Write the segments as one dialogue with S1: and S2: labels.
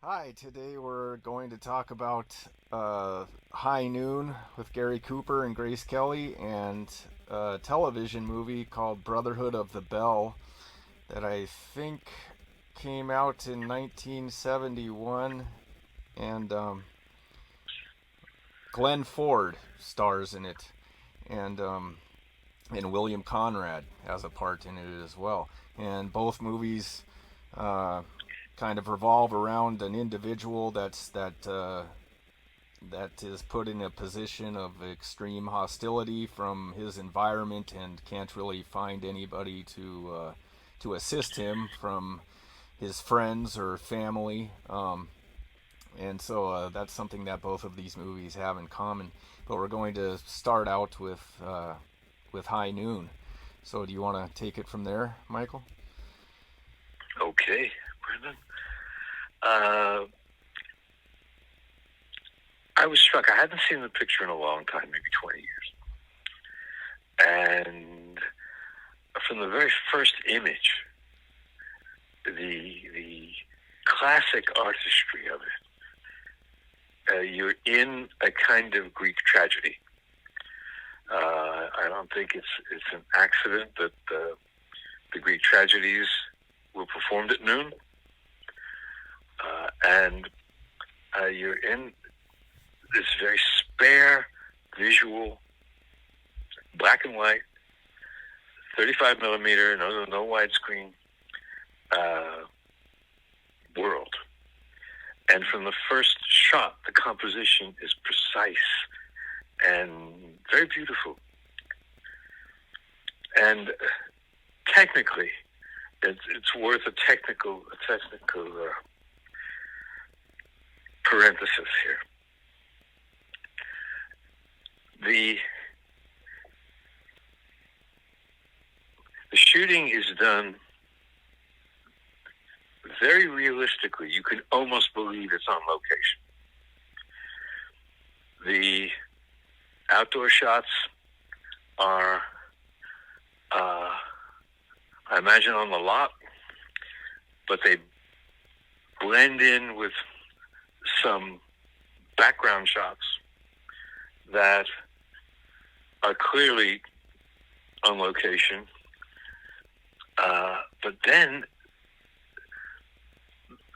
S1: Hi, today we're going to talk about High Noon with Gary Cooper and Grace Kelly and a television movie called Brotherhood of the Bell that I think came out in 1971 and Glenn Ford stars in it and William Conrad has a part in it as well. And both movies uh, kind of revolve around an individual that is put in a position of extreme hostility from his environment and can't really find anybody to assist him from his friends or family. And so that's something that both of these movies have in common. But we're going to start out with High Noon. So do you want to take it from there, Michael?
S2: Okay, Brendan. Uh, I was struck. I hadn't seen the picture in a long time, maybe 20 years. And from the very first image, the classic artistry of it, you're in a kind of Greek tragedy. I don't think it's an accident that the Greek tragedies were performed at noon. And you're in this very spare visual, black and white, 35 millimeter, no widescreen world. And from the first shot, the composition is precise and very beautiful. And technically, it's worth a technical parenthesis here. The shooting is done very realistically. You can almost believe it's on location. The outdoor shots are, I imagine, on the lot, but they blend in with some background shots that are clearly on location. But then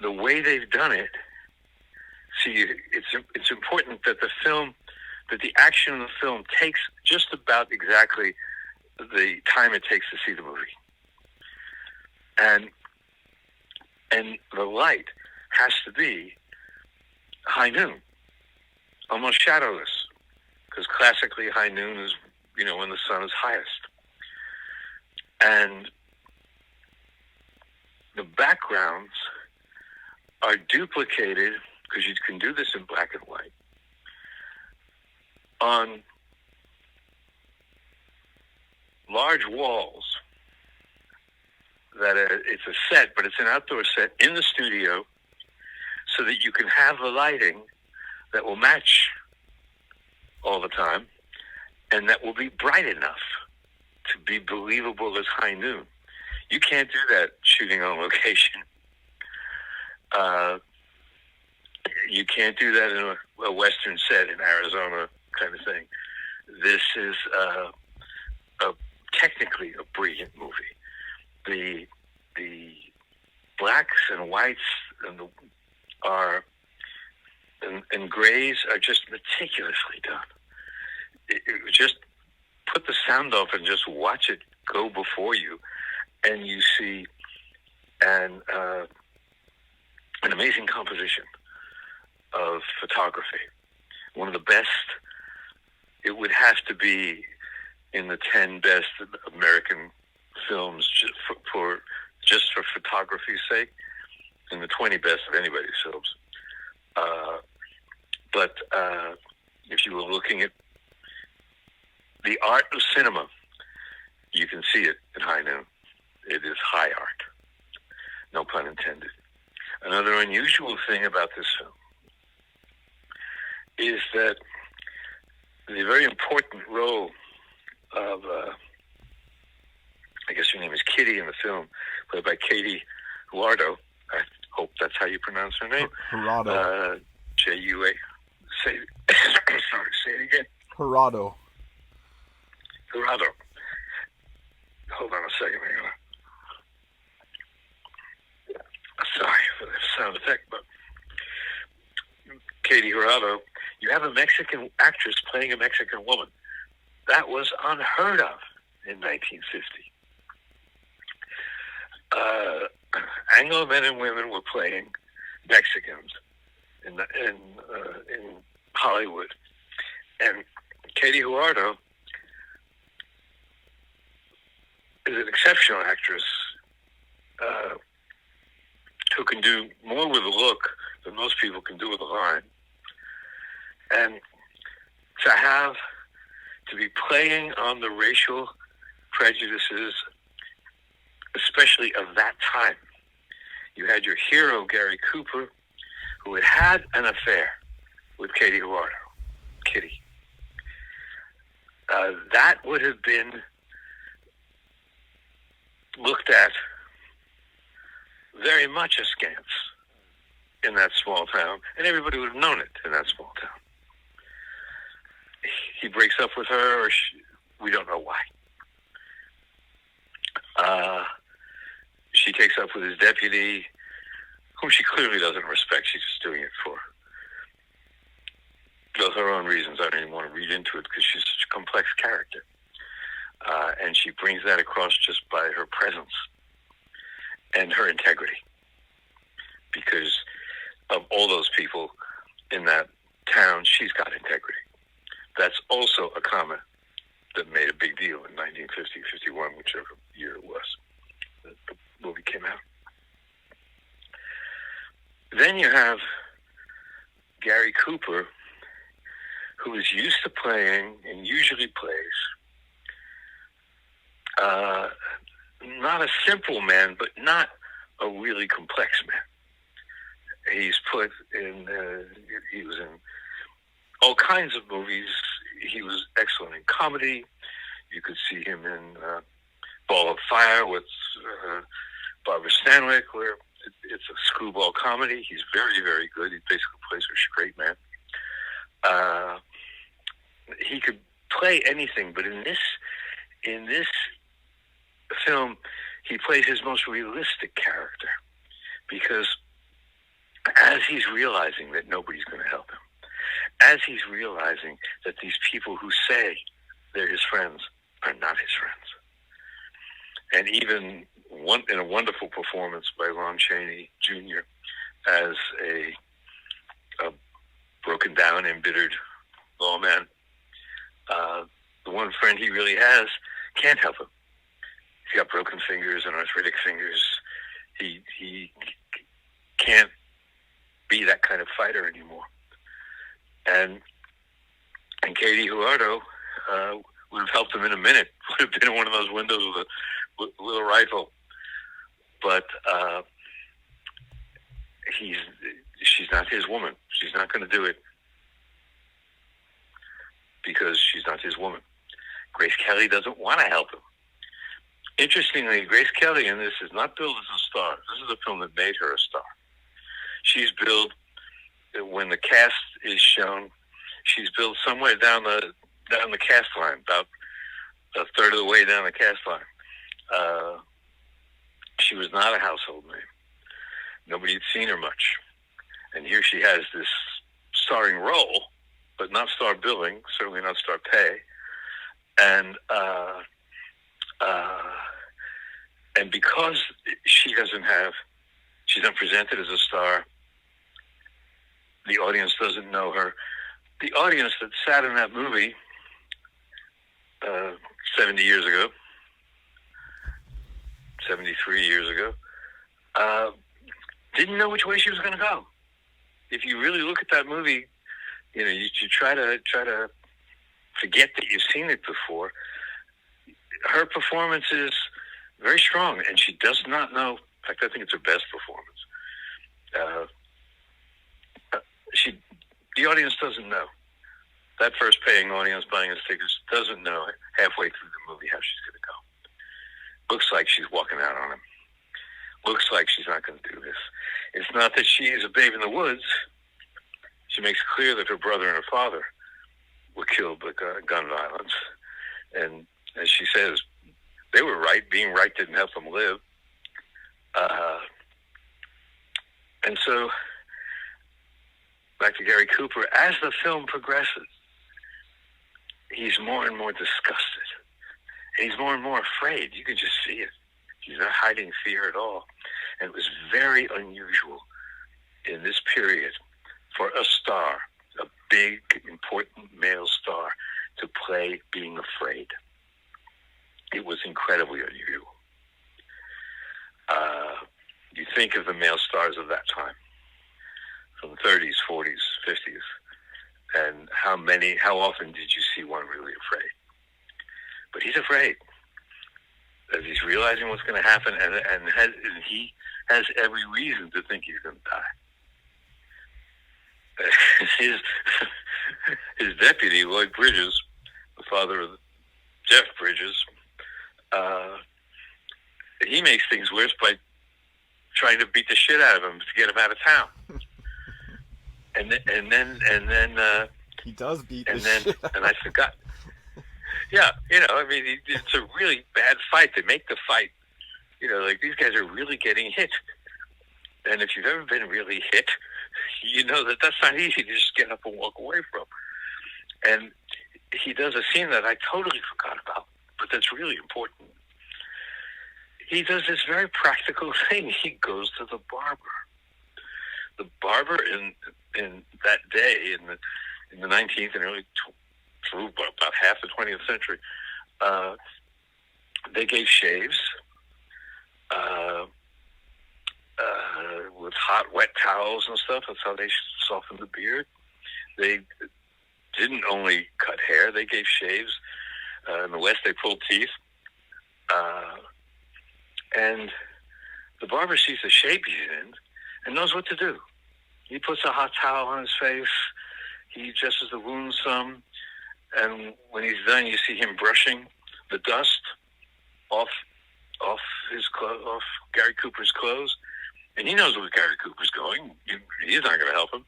S2: the way they've done it, it's important that the action in the film takes just about exactly the time it takes to see the movie. And the light has to be high noon, almost shadowless, because classically high noon is, when the sun is highest. And the backgrounds are duplicated, because you can do this in black and white, on large walls that it's a set, but it's an outdoor set in the studio, so that you can have the lighting that will match all the time and that will be bright enough to be believable as high noon. You can't do that shooting on location. You can't do that in a Western set in Arizona kind of thing. This is technically a brilliant movie. The blacks and whites and grays are just meticulously done. Just put the sound off and just watch it go before you, and you see an amazing composition of photography. One of the best. It would have to be in the 10 best American films just for photography's sake, in the 20 best of anybody's films. But if you were looking at the art of cinema, you can see it at high noon. It is high art, no pun intended. Another unusual thing about this film is that the very important role of, I guess her name is Kitty in the film, played by Katie Huardo. I hope that's how you pronounce her name.
S1: Jurado.
S2: J-U-A. Say it again.
S1: Jurado.
S2: Jurado. Hold on a second. Hang on. Sorry for the sound effect, but Katie Jurado, you have a Mexican actress playing a Mexican woman. That was unheard of in 1950. Anglo men and women were playing Mexicans in Hollywood, and Katie Jurado is an exceptional actress who can do more with a look than most people can do with a line. And to be playing on the racial prejudices, especially of that time. You had your hero, Gary Cooper, who had an affair with Katie Jurado, Kitty. That would have been looked at very much askance in that small town, and everybody would have known it in that small town. He breaks up with her, or we don't know why. She takes up with his deputy, whom she clearly doesn't respect. She's just doing it for her own reasons. I don't even want to read into it because she's such a complex character. And she brings that across just by her presence and her integrity. Because of all those people in that town, she's got integrity. That's also a comment that made a big deal in 1950, 51, whichever year it was that the movie came out. Then you have Gary Cooper, who is used to playing and usually plays not a simple man, but not a really complex man. He was in all kinds of movies. He was excellent in comedy. You could see him in Ball of Fire with Barbara Stanwyck, where it's a screwball comedy. He's very, very good. He basically plays a straight man. He could play anything, but in this film, he plays his most realistic character, because as he's realizing that nobody's going to help him, as he's realizing that these people who say they're his friends are not his friends, and even in a wonderful performance by Lon Chaney Jr. as a broken down, embittered lawman, the one friend he really has can't help him. He's got broken fingers and arthritic fingers. He can't be that kind of fighter anymore. And Katie Jurado would have helped him in a minute. Would have been in one of those windows with a rifle. But she's not his woman. She's not going to do it because she's not his woman. Grace Kelly doesn't want to help him. Interestingly, Grace Kelly in this is not billed as a star. This is a film that made her a star. She's billed, when the cast is shown, she's billed somewhere down the cast line, about a third of the way down the cast line. She was not a household name. Nobody had seen her much. And here she has this starring role, but not star billing, certainly not star pay. And because she's not presented as a star, the audience doesn't know her. The audience that sat in that movie 73 years ago, didn't know which way she was going to go. If you really look at that movie, you try to forget that you've seen it before. Her performance is very strong, and she does not know. In fact, I think it's her best performance. The audience doesn't know. That first paying audience buying his tickets doesn't know halfway through the movie how she's going to go. Looks like she's walking out on him. looks like she's not going to do this. It's not that she is a babe in the woods. She makes clear that her brother and her father were killed by gun violence. And as she says, they were right. Being right didn't help them live. And so, back to Gary Cooper, as the film progresses, he's more and more disgusted. And he's more and more afraid. You can just see it. He's not hiding fear at all. And it was very unusual in this period for a star, a big, important male star, to play being afraid. It was incredibly unusual. You think of the male stars of that time, from the 30s, 40s, 50s, and how often did you see one really afraid? But he's afraid, as he's realizing what's going to happen, and he has every reason to think he's going to die. His deputy, Lloyd Bridges, the father of Jeff Bridges, he makes things worse by trying to beat the shit out of him to get him out of town. And then
S1: he does beat
S2: and
S1: the
S2: then
S1: shit
S2: and I forgot. Yeah, I mean, it's a really bad fight. They make the fight, like these guys are really getting hit. And if you've ever been really hit, you know that that's not easy to just get up and walk away from. And he does a scene that I totally forgot about, but that's really important. He does this very practical thing. He goes to the barber. The barber in that day, in the 19th and early through about half the 20th century, they gave shaves with hot, wet towels and stuff. That's how they softened the beard. They didn't only cut hair; they gave shaves. In the West, they pulled teeth. And the barber sees the shape he's in and knows what to do. He puts a hot towel on his face. He dresses the wound some. And when he's done, you see him brushing the dust off Gary Cooper's clothes. And he knows where Gary Cooper's going. He's not going to help him.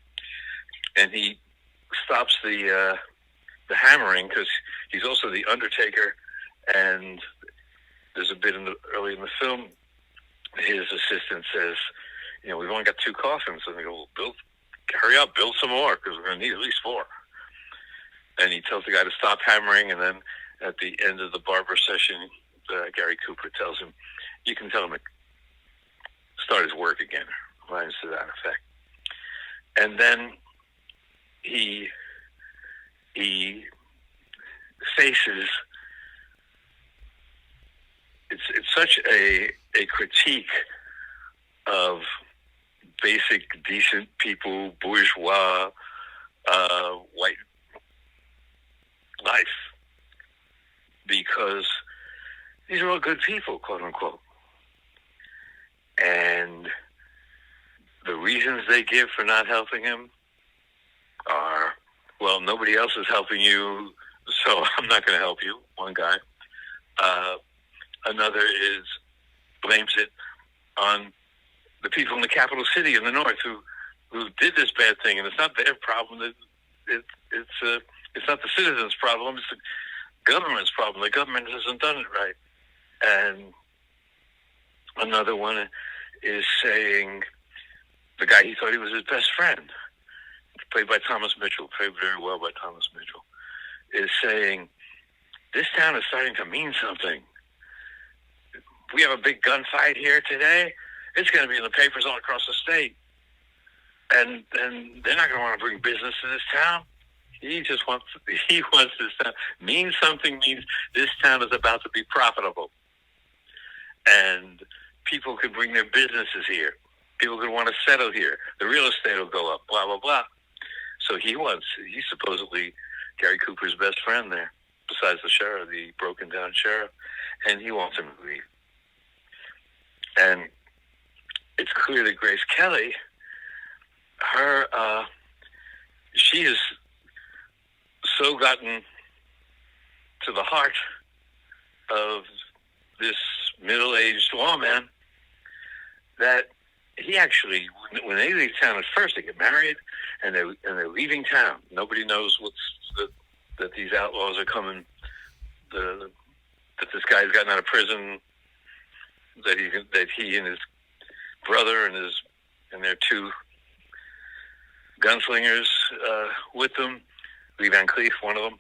S2: And he stops the hammering, because he's also the undertaker. And there's a bit early in the film, his assistant says, we've only got 2 coffins. And they go, well, hurry up, build some more, because we're going to need at least 4. And he tells the guy to stop hammering, and then at the end of the barber session, Gary Cooper tells him, you can tell him to start his work again, lines to that effect. And then he faces, it's such a critique of basic, decent people, bourgeois, white life, because these are all good people, quote unquote. And the reasons they give for not helping him are, well, nobody else is helping you, so I'm not going to help you, one guy. Another blames it on the people in the capital city in the north who did this bad thing, and it's not their problem. It's not the citizens' problem. It's the government's problem. The government hasn't done it right. And another one is saying, the guy he thought he was his best friend, played by Thomas Mitchell, played very well by Thomas Mitchell, is saying, this town is starting to mean something. We have a big gunfight here today. It's going to be in the papers all across the state. And they're not going to want to bring business to this town. He wants this town. Means something means this town is about to be profitable. And people could bring their businesses here. People could want to settle here. The real estate will go up, blah, blah, blah. So he's supposedly Gary Cooper's best friend there, besides the sheriff, the broken down sheriff. And he wants him to leave. And it's clear that Grace Kelly, she has so gotten to the heart of this middle-aged lawman that he actually, when they leave town at first, they get married, and they're leaving town. Nobody knows that these outlaws are coming. That this guy's gotten out of prison. That he and his brother and their two gunslingers with them. Lee Van Cleef, one of them,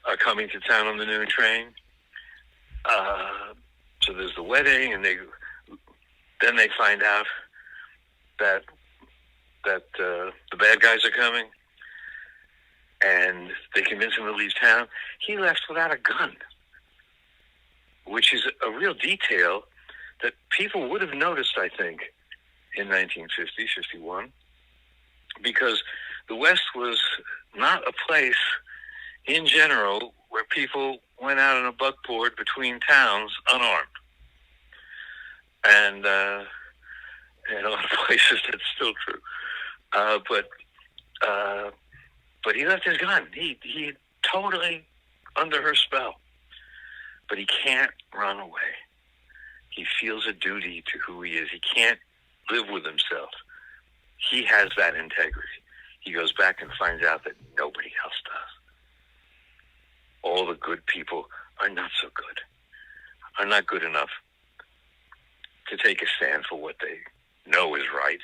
S2: are coming to town on the noon train. So there's the wedding, and then they find out that the bad guys are coming, and they convince him to leave town. He left without a gun, which is a real detail that people would have noticed, I think, in 1950, 51, because the West was not a place in general where people went out on a buckboard between towns unarmed. And in a lot of places that's still true. But he left his gun. He totally under her spell. But he can't run away. He feels a duty to who he is. He can't live with himself. He has that integrity. He goes back and finds out that nobody else does. All the good people are not so good, are not good enough to take a stand for what they know is right,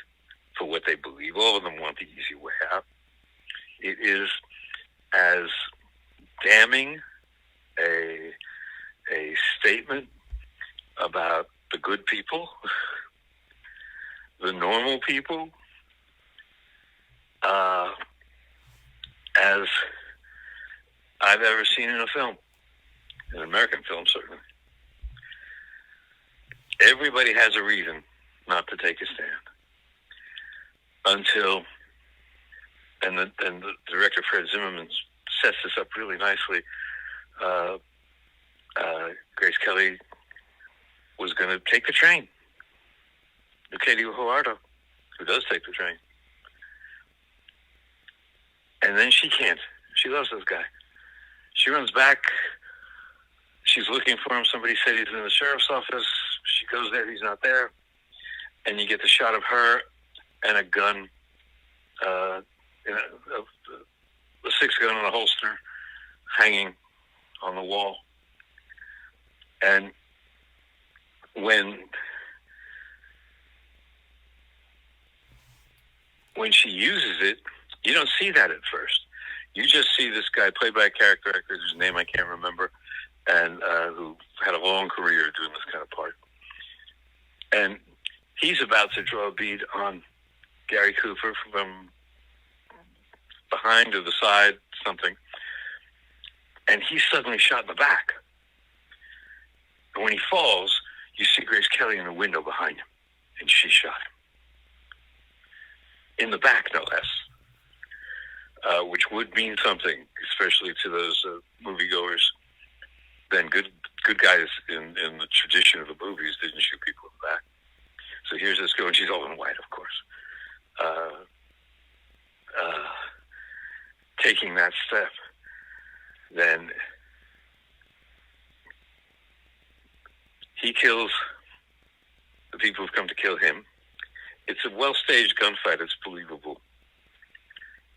S2: for what they believe. All of them want the easy way out. It is as damning a statement about the good people, the normal people, as I've ever seen in a film, an American film, certainly. Everybody has a reason not to take a stand until, and the director Fred Zimmerman sets this up really nicely. Grace Kelly was going to take the train. Katie Huardo, who does take the train. And then she can't. She loves this guy. She runs back. She's looking for him. Somebody said he's in the sheriff's office. She goes there. He's not there. And you get the shot of her and a gun, a 6-gun in a holster hanging on the wall. And when she uses it, you don't see that at first. You just see this guy played by a character actor whose name I can't remember, and who had a long career doing this kind of part. And he's about to draw a bead on Gary Cooper from behind or the side, something. And he's suddenly shot in the back. And when he falls, you see Grace Kelly in the window behind him, and she shot him. In the back, no less. Which would mean something, especially to those moviegoers. Then good guys in the tradition of the movies didn't shoot people in the back. So here's this girl, and she's all in white, of course. Taking that step, then he kills the people who've come to kill him. It's a well-staged gunfight. It's believable.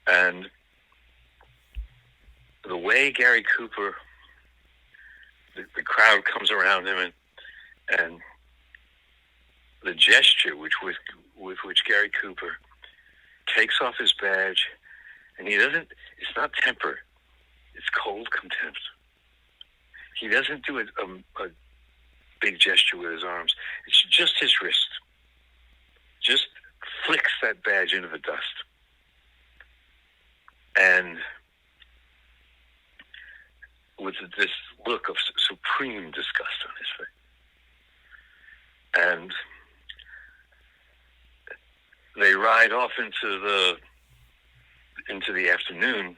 S2: And the way Gary Cooper, the crowd comes around him, and the gesture with which Gary Cooper takes off his badge, and it's not temper, it's cold contempt. He doesn't do a big gesture with his arms. It's just his wrist. Just flicks that badge into the dust. And with this look of supreme disgust on his face. And they ride off into the afternoon,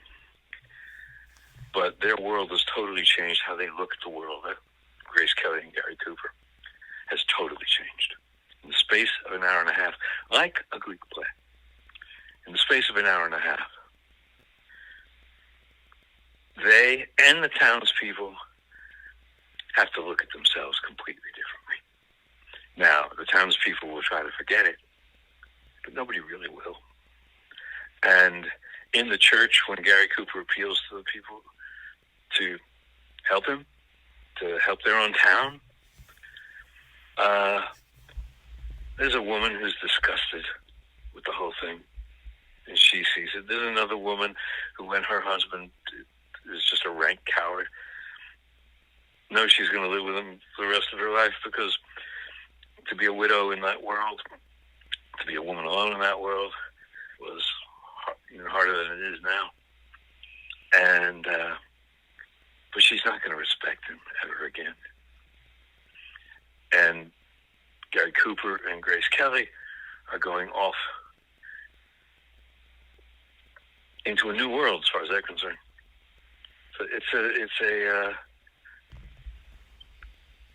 S2: but their world has totally changed. How they look at the world, Grace Kelly and Gary Cooper, has totally changed. In the space of an hour and a half, like a Greek play, in the space of an hour and a half, they and the townspeople have to look at themselves completely differently. Now, the townspeople will try to forget it, but nobody really will. And in the church, when Gary Cooper appeals to the people to help him, to help their own town, there's a woman who's disgusted with the whole thing, and she sees it. There's another woman who, when her husband is just a rank coward, knows she's going to live with him for the rest of her life, because to be a widow in that world, to be a woman alone in that world, was even harder than it is now. And but she's not going to respect him ever again. And Gary Cooper and Grace Kelly are going off into a new world, as far as they're concerned. So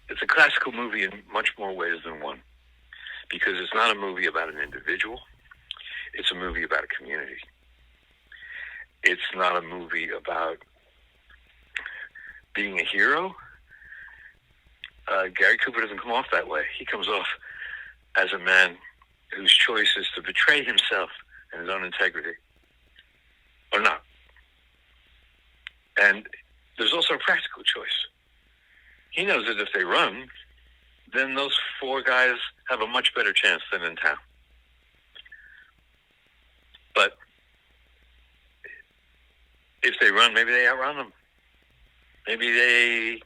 S2: it's a classical movie in much more ways than one, because it's not a movie about an individual. It's a movie about a community. It's not a movie about being a hero. Gary Cooper doesn't come off that way. He comes off as a man whose choice is to betray himself and his own integrity, or not. And there's also a practical choice. He knows that if they run, then those four guys have a much better chance than in town. But if they run, maybe they outrun them. Maybe they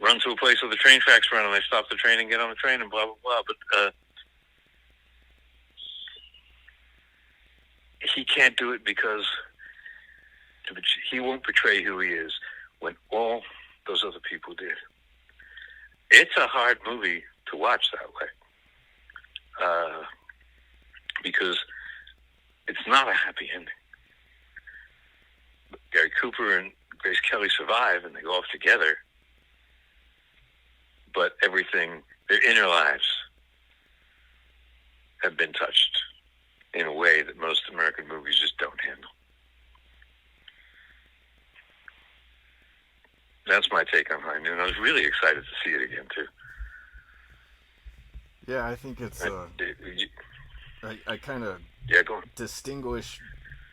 S2: run to a place where the train tracks run and they stop the train and get on the train and blah, blah, blah. But he can't do it because he won't betray who he is when all those other people did. It's a hard movie to watch that way, because it's not a happy ending. Gary Cooper and Grace Kelly survive and they go off together, but everything, their inner lives have been touched in a way that most American movies just don't handle. That's my take on High Noon. I was really excited to see it again, too.
S1: Yeah, I think it's... I kind of distinguish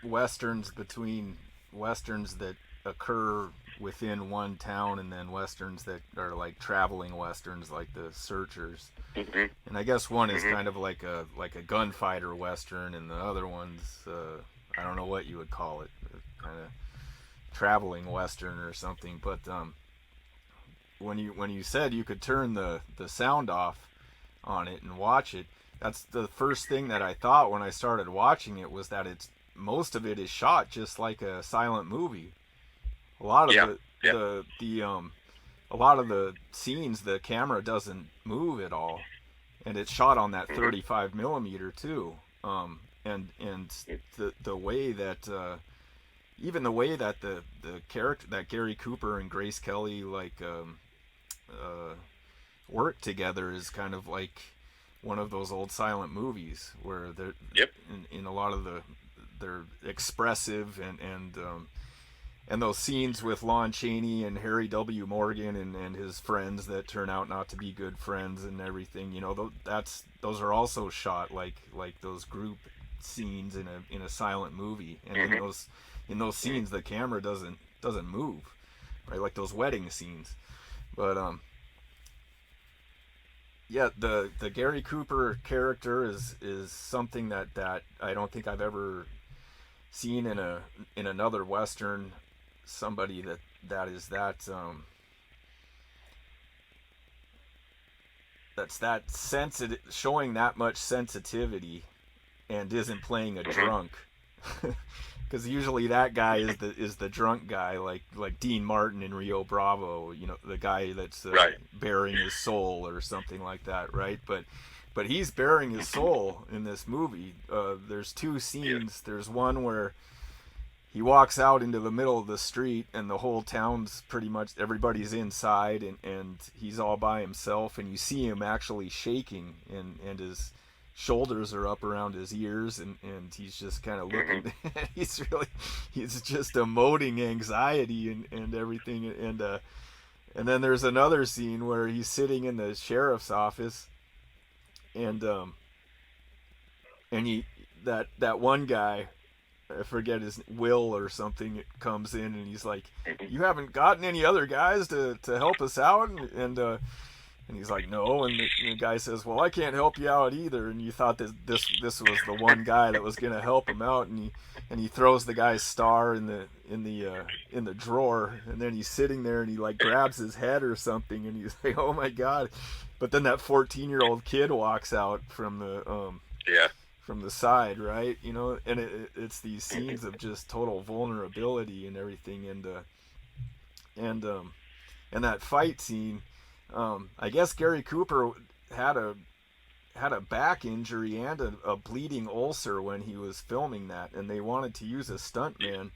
S1: Westerns between Westerns that occur within one town and then Westerns that are like traveling Westerns, like The Searchers.
S2: Mm-hmm.
S1: And I guess one is kind of like a gunfighter Western, and the other one's, I don't know what you would call it, kind of traveling Western or something. But when you said you could turn the sound off on it and watch it, that's the first thing that I thought when I started watching it, was that most of it is shot just like a silent movie. A lot of a lot of the scenes, the camera doesn't move at all, and it's shot on that 35 millimeter too. And the way that even the way that the character that Gary Cooper and Grace Kelly work together is kind of like one of those old silent movies where they're in a lot of they're expressive, and those scenes with Lon Chaney and Harry W. Morgan and his friends that turn out not to be good friends and everything, those are also shot like those group scenes in a silent movie. And in those scenes the camera doesn't move, right, like those wedding scenes. But yeah, the Gary Cooper character is something that I don't think I've ever seen in another Western. Somebody that's that sensitive, showing that much sensitivity, and isn't playing a drunk. Because usually that guy is the drunk guy, like Dean Martin in Rio Bravo, the guy that's bearing his soul or something like that, right? But he's bearing his soul in this movie. There's two scenes. There's one where he walks out into the middle of the street and the whole town's pretty much, everybody's inside, and he's all by himself, and you see him actually shaking, and his shoulders are up around his ears, and he's just kind of looking. he's just emoting anxiety and everything, And then there's another scene where he's sitting in the sheriff's office, and he that one guy, I forget his Will or something, comes in and he's like,
S2: Mhm.
S1: "You haven't gotten any other guys to help us out?" And he's like, "No." And the guy says, "Well, I can't help you out either." And you thought that this was the one guy that was gonna help him out, and he throws the guy's star in the drawer, and then he's sitting there and he like grabs his head or something, and he's like, "Oh my god!" But then that 14-year-old kid walks out
S2: Yeah.
S1: from the side, right? You know, and it's these
S2: Mhm.
S1: scenes of just total vulnerability and everything, and and that fight scene. I guess Gary Cooper had a had a back injury and a bleeding ulcer when he was filming that, and they wanted to use a stuntman,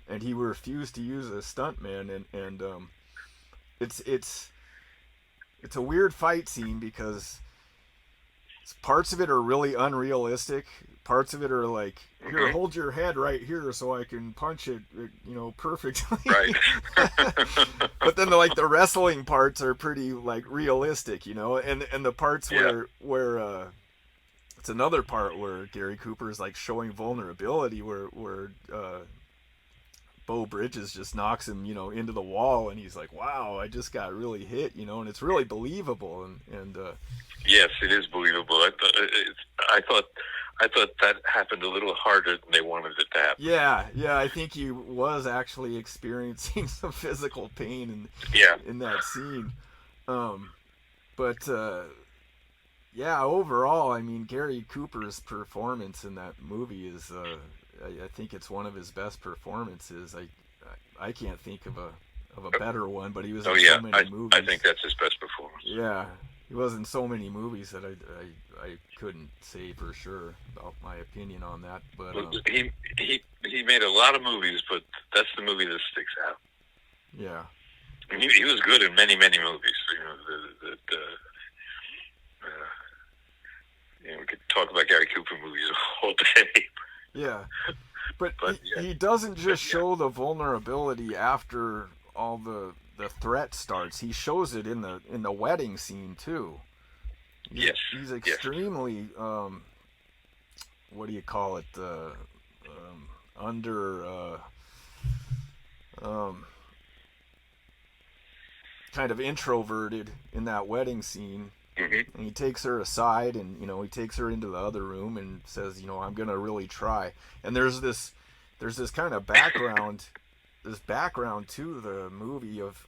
S1: and he refused to use a stuntman, and it's it's it's a weird fight scene because parts of it are really unrealistic. Parts of it are like, here,
S2: Mhm.
S1: hold your head right here so I can punch it,
S2: Right.
S1: perfectly. But then the wrestling parts are pretty like realistic, and the parts
S2: Yeah.
S1: where it's another part where Gary Cooper is like showing vulnerability, where Bo Bridges just knocks him, into the wall, and he's like, "Wow, I just got really hit," and it's really believable, and
S2: Yes, it is believable. I thought that happened a little harder than they wanted it to happen.
S1: yeah, I think he was actually experiencing some physical pain
S2: Yeah.
S1: in that scene. Um, but yeah, overall, I mean, Gary Cooper's performance in that movie is, I think it's one of his best performances. I can't think of a better one, but he was
S2: Oh
S1: in so
S2: yeah.
S1: many
S2: I
S1: movies.
S2: think that's his best performance.
S1: Yeah, he was in so many movies that I couldn't say for sure about my opinion on that. But
S2: Well, he made a lot of movies, but that's the movie that sticks out.
S1: yeah,
S2: And he was good in many movies. We could talk about Gary Cooper movies all day.
S1: yeah. But
S2: But
S1: he doesn't just
S2: yeah.
S1: show the vulnerability after all the threat starts. He shows it in the wedding scene too. He's
S2: Yes.
S1: he's
S2: Yes.
S1: extremely what do you call it, under um, kind of introverted in that wedding scene,
S2: Hmm.
S1: and he takes her aside, and he takes her into the other room and says, I'm gonna really try. And there's this kind of background to the movie of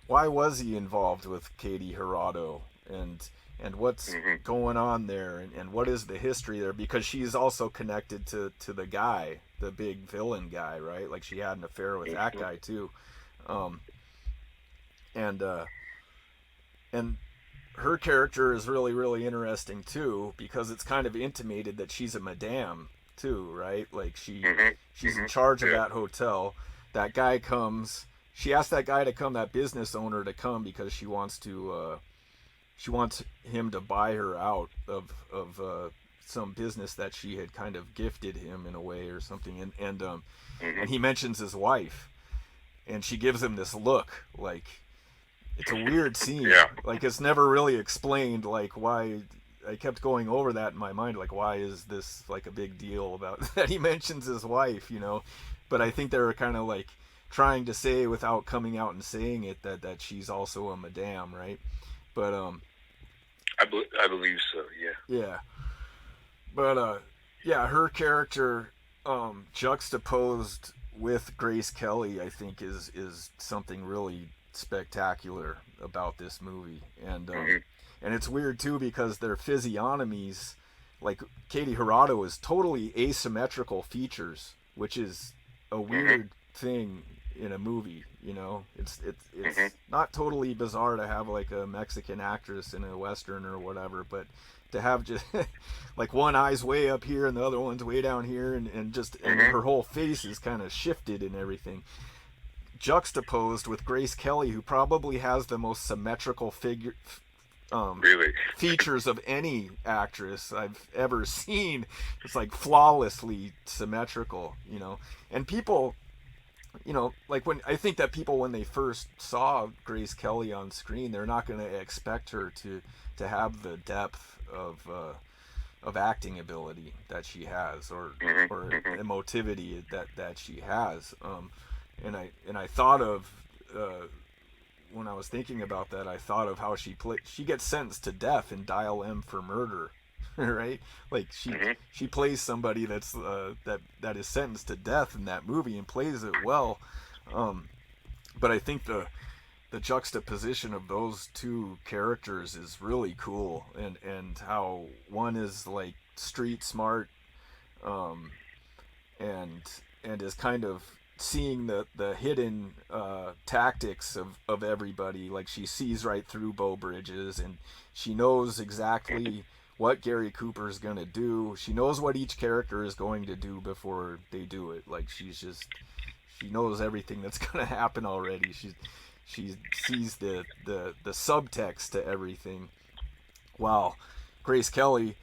S1: why was he involved with Katie Hirado, and what's
S2: Hmm.
S1: going on there, and what is the history there, because she's also connected to the guy, the big villain guy, right? Like she had an affair with that
S2: Hmm.
S1: guy too. um, and and her character is really really interesting too, because it's kind of intimated that she's a madame too, right? Like
S2: Hmm.
S1: she's in
S2: Hmm.
S1: charge of
S2: Yeah.
S1: that hotel. That guy comes. She asked that guy to come, that business owner to come, because she wants him to buy her out of some business that she had kind of gifted him in a way or something, and
S2: Hmm.
S1: he mentions his wife, and she gives him this look like, it's a weird scene.
S2: Yeah.
S1: Like it's never really explained, like why. I kept going over that in my mind, like why is this like a big deal about that he mentions his wife. But I think they were kind of like trying to say, without coming out and saying it, that she's also a madame, right? But
S2: I believe so. Yeah.
S1: yeah, but yeah, her character juxtaposed with Grace Kelly, I think is something really spectacular about this movie.
S2: Hmm.
S1: And it's weird too, because their physiognomies, like Katie Hirado is totally asymmetrical features, which is a
S2: Hmm.
S1: weird thing in a movie.
S2: Hmm.
S1: It's not totally bizarre to have like a Mexican actress in a western or whatever, but to have just like one eye's way up here and the other one's way down here, and
S2: Hmm.
S1: her whole face is kind of shifted and everything, juxtaposed with Grace Kelly, who probably has the most symmetrical um,
S2: Really.
S1: features of any actress I've ever seen. It's like flawlessly symmetrical. And people like when I think that people, when they first saw Grace Kelly on screen, they're not going to expect her to have the depth of acting ability that she has, or emotivity that she has. And I thought of uh, when I was thinking about that, I thought of how she gets sentenced to death in Dial M for murder, right? Like she plays somebody that is sentenced to death in that movie and plays it well. Um, but I think the juxtaposition of those two characters is really cool, and how one is like street smart, um, and is kind of seeing the hidden tactics of everybody. Like she sees right through Beau Bridges, and she knows exactly what Gary Cooper is going to do. She knows what each character is going to do before they do it. Like she knows everything that's going to happen already. She sees the subtext to everything. While Grace Kelly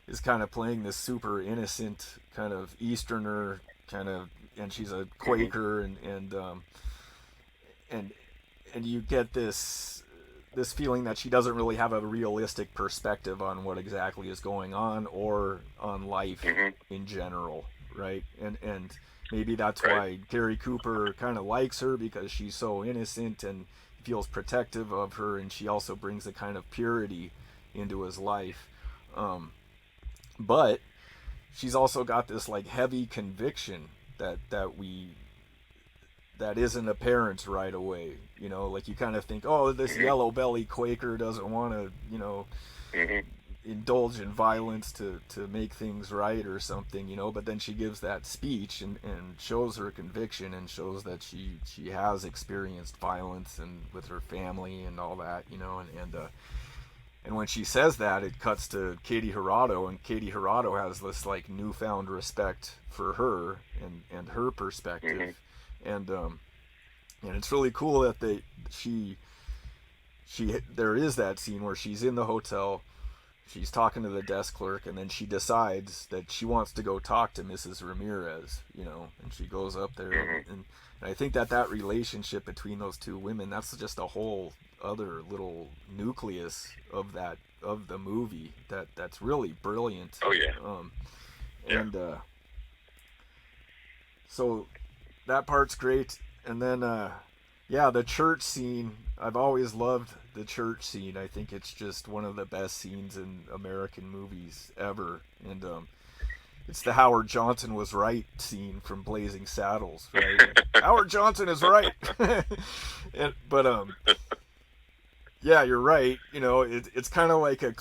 S1: is kind of playing this super innocent kind of Easterner kind of, and she's a Quaker, and and you get this feeling that she doesn't really have a realistic perspective on what exactly is going on, or on life in general, right? And maybe that's
S2: Right.
S1: why Gary Cooper kind of likes her, because she's so innocent and feels protective of her, and she also brings a kind of purity into his life. Um, but she's also got this like heavy conviction that isn't apparent right away. Like you kind of think, oh, this yellow belly Quaker doesn't want to, indulge in violence to make things right or something, but then she gives that speech, and shows her conviction, and shows that she has experienced violence, and with her family and all that, and when she says that, it cuts to Katie Hirado, and Katie Hirado has this like newfound respect for her, and her perspective, and it's really cool that there is that scene where she's in the hotel, she's talking to the desk clerk, and then she decides that she wants to go talk to Mrs. Ramirez, and she goes up there, and I think that relationship between those two women, that's just a whole other little nucleus of the movie that's really brilliant.
S2: Oh yeah. Yeah.
S1: And so that part's great. And then yeah, the church scene, I've always loved the church scene. I think it's just one of the best scenes in American movies ever. And it's the Howard Johnson was right scene from Blazing Saddles, right? Howard Johnson is right. But yeah, you're right. It's kind of like a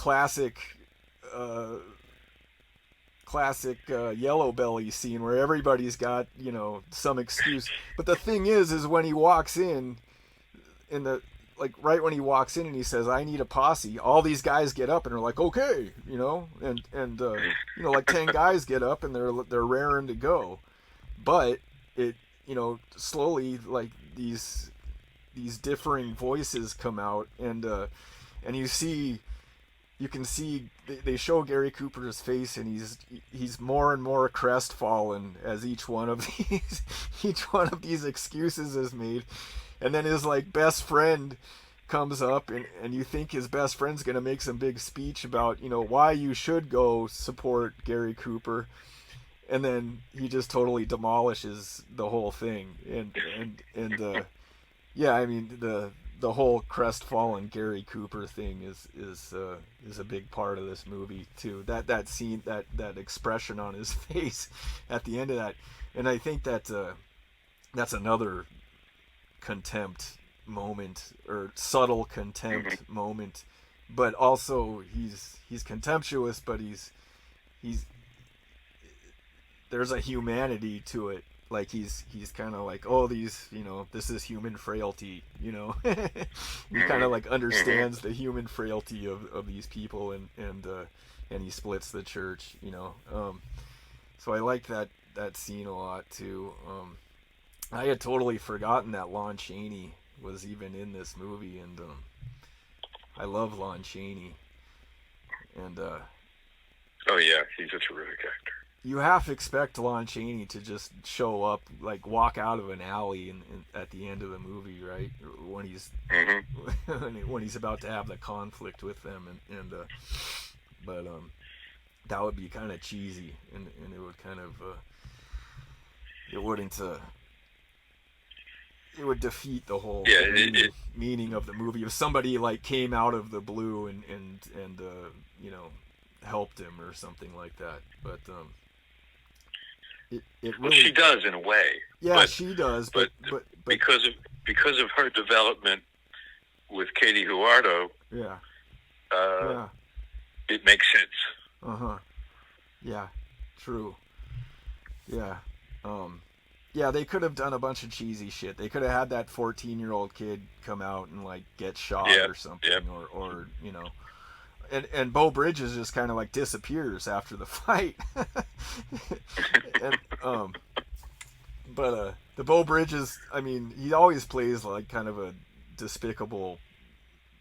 S1: uh, classic yellow belly scene where everybody's got some excuse. But the thing is when he walks in the like right when he walks in and he says, "I need a posse," all these guys get up and are like, "Okay," and like 10 guys get up and they're raring to go. But it slowly, like these differing voices come out, and you can see they show Gary Cooper's face, and he's more and more crestfallen as each one of these excuses is made. And then his like best friend comes up, and you think his best friend's gonna make some big speech about why you should go support Gary Cooper, and then he just totally demolishes the whole thing. And yeah, I mean the whole crestfallen Gary Cooper thing is a big part of this movie too. That scene, that expression on his face at the end of that, and I think that's another contempt moment, or subtle contempt moment, but also he's contemptuous, but he's there's a humanity to it. Like he's kind of like, oh, this is human frailty, he kind of like understands the human frailty of these people, and he splits the church, so I like that scene a lot too. I had totally forgotten that Lon Chaney was even in this movie, and I love Lon Chaney, and
S2: Oh yeah, he's a terrific actor.
S1: you half expect Lon Chaney to just show up, like walk out of an alley at the end of the movie, right? When he's
S2: Hmm.
S1: when he's about to have the conflict with them, but that would be kind of cheesy, and it would kind of it wouldn't it would defeat the whole
S2: Yeah,
S1: meaning of the movie if somebody like came out of the blue and you know, helped him or something like that. But it
S2: well,
S1: really,
S2: she does in a way.
S1: yeah,
S2: but
S1: she does,
S2: but
S1: but
S2: because of her development with Katie Huardo,
S1: yeah,
S2: uh,
S1: yeah,
S2: it makes sense.
S1: uh-huh, yeah, true, yeah, um yeah, they could have done a bunch of cheesy shit. They could have had that 14-year-old kid come out and like get shot
S2: Yeah,
S1: or something,
S2: yeah.
S1: or you know, and Bo Bridges just kind of like disappears after the fight. And but the Bo Bridges, I mean, he always plays like kind of a despicable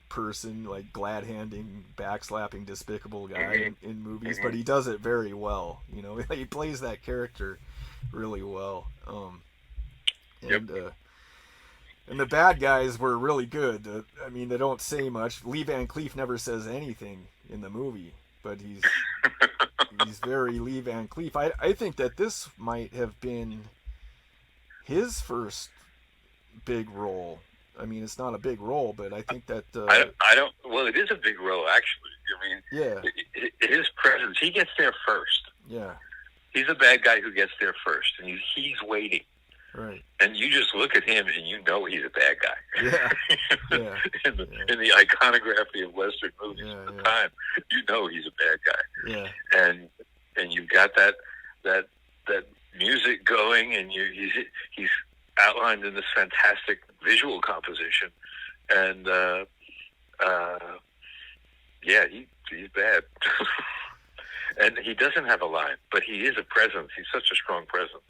S1: person, like glad handing, backslapping, despicable guy in movies, but he does it very well. You know, he plays that character really well.
S2: Yep.
S1: And the bad guys were really good. I mean, they don't say much. Lee Van Cleef never says anything in the movie, but he's very Lee Van Cleef. I think that this might have been his first big role. I mean, it's not a big role, but I think that
S2: I don't. Well, it is a big role, actually. I mean,
S1: yeah,
S2: his presence. He gets there first.
S1: yeah,
S2: He's a bad guy who gets there first, and he's waiting.
S1: right,
S2: And you just look at him, and you know he's a bad guy.
S1: yeah, yeah,
S2: in the iconography of Western movies
S1: yeah,
S2: at the
S1: yeah.
S2: time, you know he's a bad guy.
S1: Yeah,
S2: And you've got that music going, and he's outlined in this fantastic visual composition, and yeah, he's bad. And he doesn't have a line, but he is a presence. He's such a strong presence.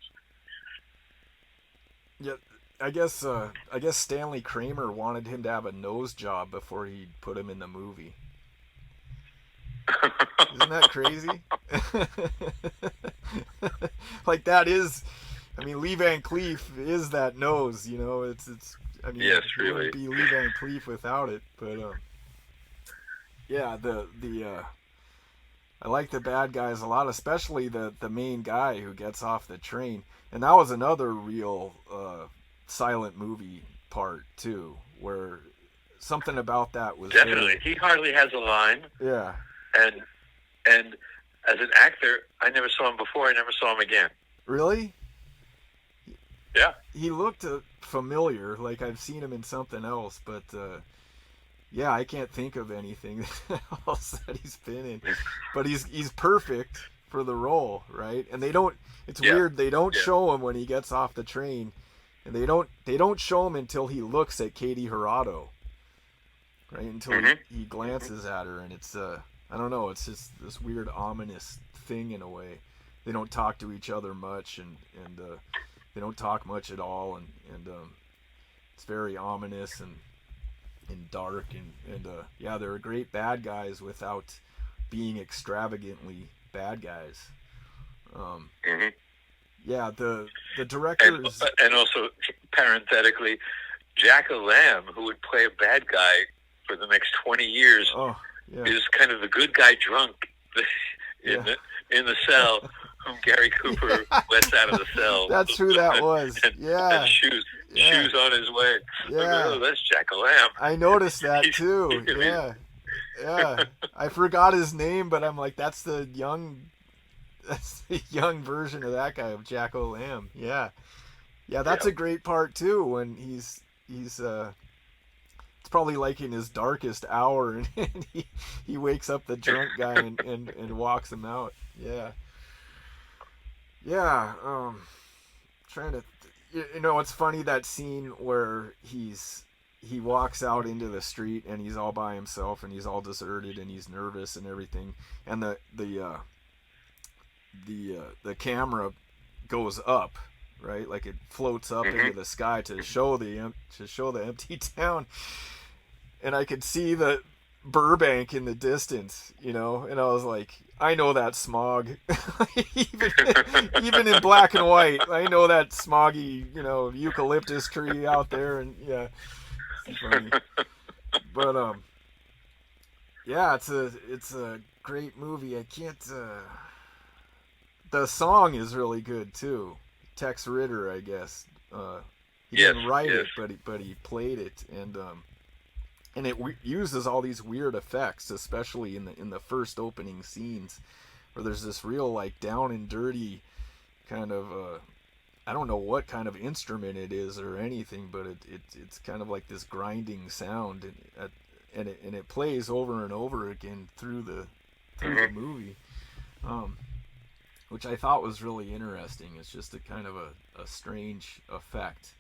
S1: yeah. I guess Stanley Kramer wanted him to have a nose job before he put him in the movie. Isn't that crazy? Like that is, I mean, Lee Van Cleef is that nose. You know, it's. I mean,
S2: Yes,
S1: it
S2: really.
S1: wouldn't be Lee Van Cleef without it. But yeah, I like the bad guys a lot, especially the main guy who gets off the train, and that was another real silent movie part too, where something about that was
S2: Definitely.
S1: very,
S2: He hardly has a line,
S1: yeah.
S2: and as an actor, I never saw him before. I never saw him again.
S1: Really?
S2: Yeah.
S1: He looked familiar, like I've seen him in something else, but yeah, I can't think of anything else that he's been in. But he's perfect for the role, right? And they don't. It's weird. They don't show him when he gets off the train, and they don't show him until he looks at Katie Hirado, right? Until he glances at her, and it's I don't know. It's just this weird ominous thing in a way. They don't talk to each other much, and they don't talk much at all, and it's very ominous and dark, and yeah, they're great bad guys without being extravagantly bad guys. Yeah, the directors,
S2: and also parenthetically, Jack Lamb, who would play a bad guy for the next 20 years, is kind of the good guy drunk in the cell, whom Gary Cooper lets out of the cell.
S1: That's who that was.
S2: And shoes on his way.
S1: Yeah,
S2: oh, that's Jack Lamb.
S1: I noticed that too. Yeah. I forgot his name, but I'm like, that's the young version of that guy, of Jack Lamb. Yeah, that's a great part too, when he's it's probably like in his darkest hour, and he wakes up the drunk guy and walks him out. Yeah. Trying to, you know, it's funny, that scene where he walks out into the street and he's all by himself and he's all deserted and he's nervous and everything, and the camera goes up, right? Like it floats up into the sky to show the empty town, and I could see Burbank in the distance, you know, and I was like, I know that smog, even even in black and white, I know that smoggy, you know, eucalyptus tree out there, and yeah, it's funny. But yeah, it's a great movie. I can't. The song is really good too. Tex Ritter, I guess. He
S2: Yes,
S1: didn't write
S2: yes.
S1: it, but he played it, and it uses all these weird effects, especially in the first opening scenes, where there's this real like down and dirty kind of I don't know what kind of instrument it is or anything, but it's kind of like this grinding sound, and it plays over and over again through the
S2: Hmm.
S1: movie, um, which I thought was really interesting. It's just a kind of a strange effect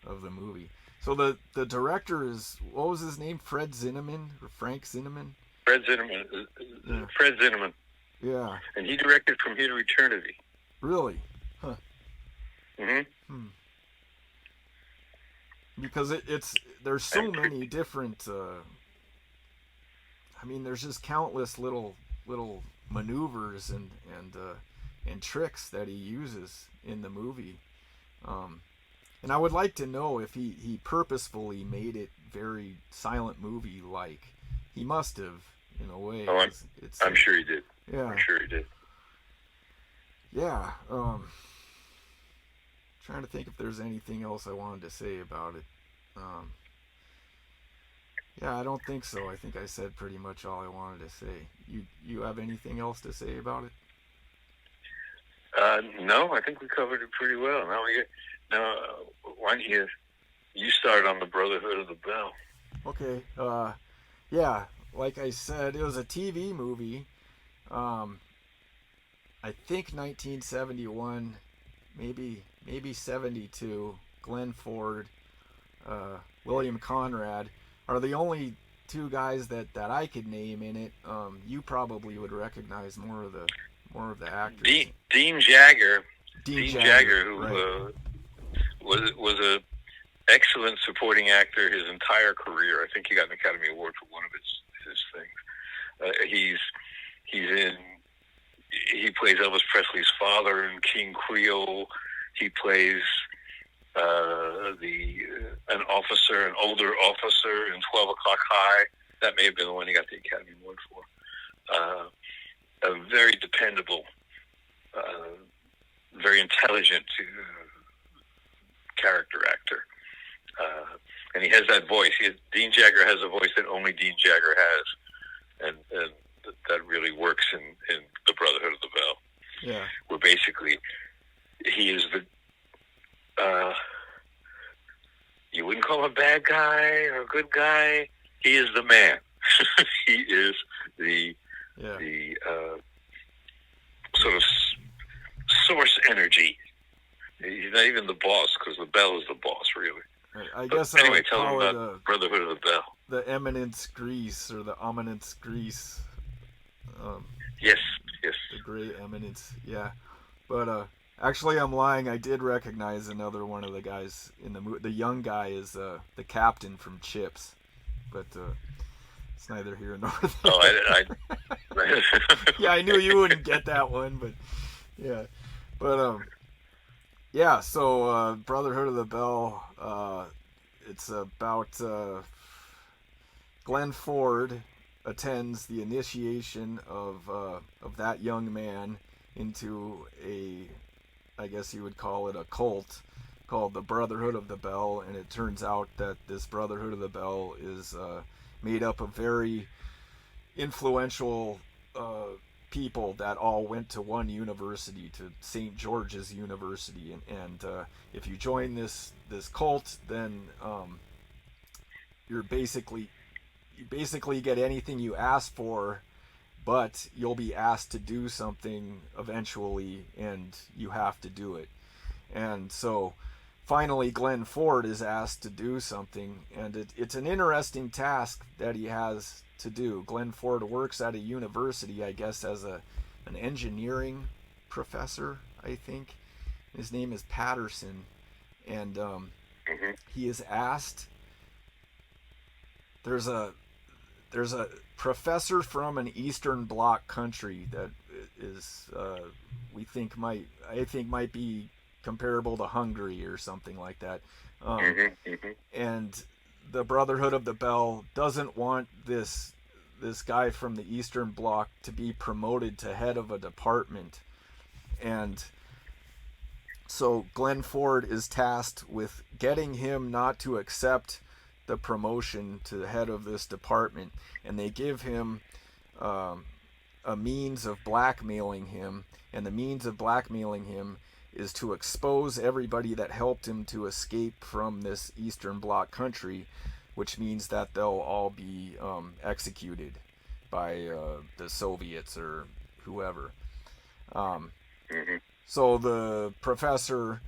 S1: of the movie. So the director is, what was his name? Fred Zinnemann or Frank Zinnemann?
S2: Fred Zinnemann.
S1: Yeah,
S2: Fred Zinnemann,
S1: yeah,
S2: and he directed From Here to Eternity.
S1: really, huh?
S2: Hmm.
S1: Hmm. Because it's there's so
S2: And
S1: many different. I mean, there's just countless little maneuvers and tricks that he uses in the movie. Um, and I would like to know if he purposefully made it very silent movie like. He must have, in a way,
S2: oh,
S1: because it's
S2: I'm sure he did. I'm
S1: yeah,
S2: sure he did.
S1: yeah. Trying to think if there's anything else I wanted to say about it. Um, yeah, I don't think so. I think I said pretty much all I wanted to say. You have anything else to say about it?
S2: No, I think we covered it pretty well. Now, why don't you start on the Brotherhood of the Bell?
S1: Okay. Yeah, like I said, it was a TV movie. Um, I think 1971, maybe 72. Glenn Ford, William Conrad are the only two guys that I could name in it. You probably would recognize more of the actors.
S2: Dean Jagger,
S1: Dean
S2: Dean
S1: Jagger,
S2: Jagger, who
S1: right?
S2: was a excellent supporting actor his entire career. I think he got an Academy Award for one of his things. He's in. He plays Elvis Presley's father in King Creole. He plays an officer, an older officer in 12 O'Clock High. That may have been the one he got the Academy Award for. A very dependable, very intelligent character actor. And he has that voice. Dean Jagger has a voice that only Dean Jagger has. And that really works in the Brotherhood of the Bell,
S1: Yeah.
S2: where basically he is you wouldn't call him a bad guy or a good guy. He is the man. He is the
S1: Yeah.
S2: Sort of source energy. He's not even the boss, because the Bell is the boss, really.
S1: Right. I
S2: But
S1: guess I
S2: anyway,
S1: would
S2: tell them
S1: call it
S2: about Brotherhood of the Bell.
S1: the eminence grease or the ominence grease. Um,
S2: Yes, yes.
S1: the gray eminence. Yeah. But actually, I'm lying. I did recognize another one of the guys in the movie. The young guy is the captain from Chips, but it's neither here nor
S2: Oh,
S1: there.
S2: I
S1: Yeah, I knew you wouldn't get that one, but yeah. But yeah. So Brotherhood of the Bell. It's about Glenn Ford attends the initiation of that young man into I guess you would call it a cult called the Brotherhood of the Bell, and it turns out that this Brotherhood of the Bell is made up of very influential people that all went to one university, to St. George's University, and if you join this cult, then you're basically get anything you ask for, but you'll be asked to do something eventually, and you have to do it. And so finally Glenn Ford is asked to do something, and it's an interesting task that he has to do. Glenn Ford works at a university, I guess, as an engineering professor, I think. His name is Patterson, and
S2: Mhm.
S1: he is asked. There's a there's a professor from an Eastern Bloc country that is I think might be comparable to Hungary or something like that. And the Brotherhood of the Bell doesn't want this guy from the Eastern Bloc to be promoted to head of a department. And so Glenn Ford is tasked with getting him not to accept the promotion to the head of this department, and they give him a means of blackmailing him, and the means of blackmailing him is to expose everybody that helped him to escape from this Eastern Bloc country, which means that they'll all be executed by the Soviets or whoever. So the professor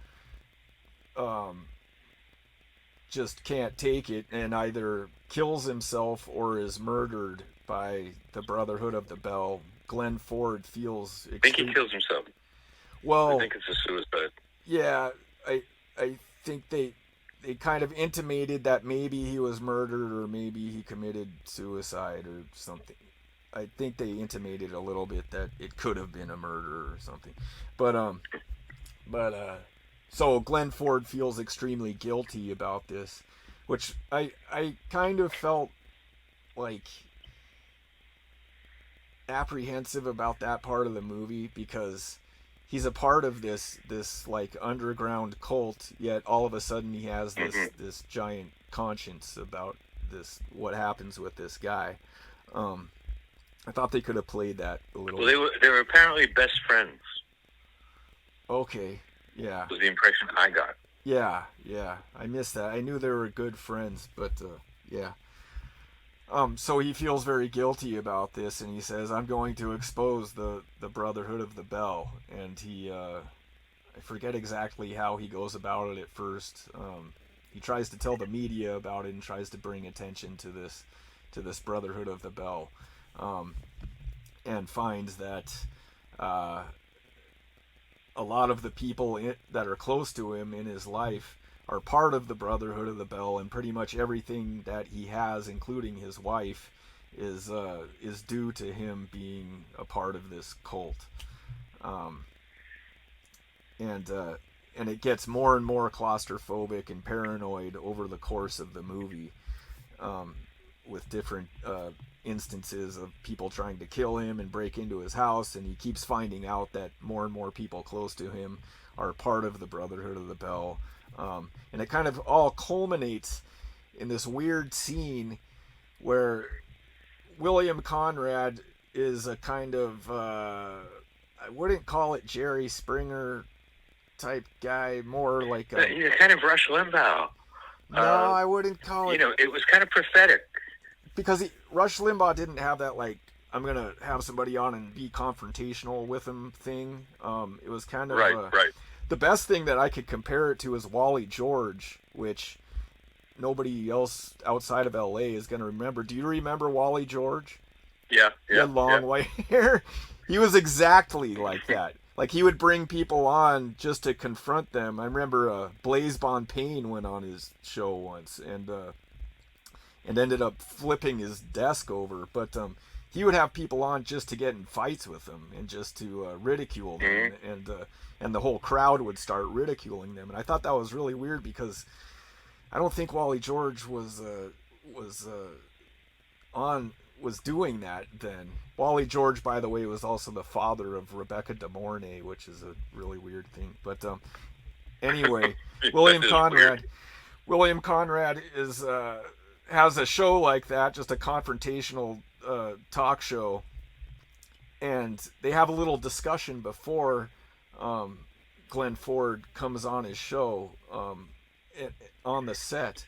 S1: just can't take it and either kills himself or is murdered by the Brotherhood of the Bell. Glenn Ford feels
S2: I think he kills himself.
S1: Well,
S2: I think it's a suicide.
S1: Yeah, I think they kind of intimated that maybe he was murdered or maybe he committed suicide or something. I think they intimated a little bit that it could have been a murder or something. So Glenn Ford feels extremely guilty about this, which I kind of felt like apprehensive about that part of the movie, because he's a part of this like underground cult, yet all of a sudden he has this giant conscience about this, what happens with this guy. I thought they could have played that a little.
S2: Well, they were apparently best friends.
S1: Okay, yeah.
S2: Was the impression I got.
S1: Yeah, I missed that. I knew they were good friends, but yeah. So he feels very guilty about this, and he says, "I'm going to expose the Brotherhood of the Bell." And he, I forget exactly how he goes about it at first. He tries to tell the media about it and tries to bring attention to this Brotherhood of the Bell, and finds that a lot of the people that are close to him in his life are part of the Brotherhood of the Bell, and pretty much everything that he has, including his wife, is due to him being a part of this cult. And it gets more and more claustrophobic and paranoid over the course of the movie, with different instances of people trying to kill him and break into his house, and he keeps finding out that more and more people close to him are part of the Brotherhood of the Bell. And it kind of all culminates in this weird scene where William Conrad is a kind of, I wouldn't call it Jerry Springer type guy, more like a...
S2: kind of Rush Limbaugh.
S1: No, I wouldn't call it...
S2: it was kind of prophetic.
S1: Because Rush Limbaugh didn't have that, like, I'm going to have somebody on and be confrontational with him thing. It was kind of...
S2: Right.
S1: The best thing that I could compare it to is Wally George, which nobody else outside of LA is going to remember. Do you remember Wally George?
S2: Yeah.
S1: He had long white hair. He was exactly like that. Like, he would bring people on just to confront them. I remember Blaise Bonpane went on his show once and ended up flipping his desk over. But he would have people on just to get in fights with them and just to ridicule them, and the whole crowd would start ridiculing them. And I thought that was really weird, because I don't think Wally George was doing that then. Wally George, by the way, was also the father of Rebecca De Mornay, which is a really weird thing. But anyway, William Conrad is has a show like that, just a confrontational talk show, and they have a little discussion before Glenn Ford comes on his show on the set,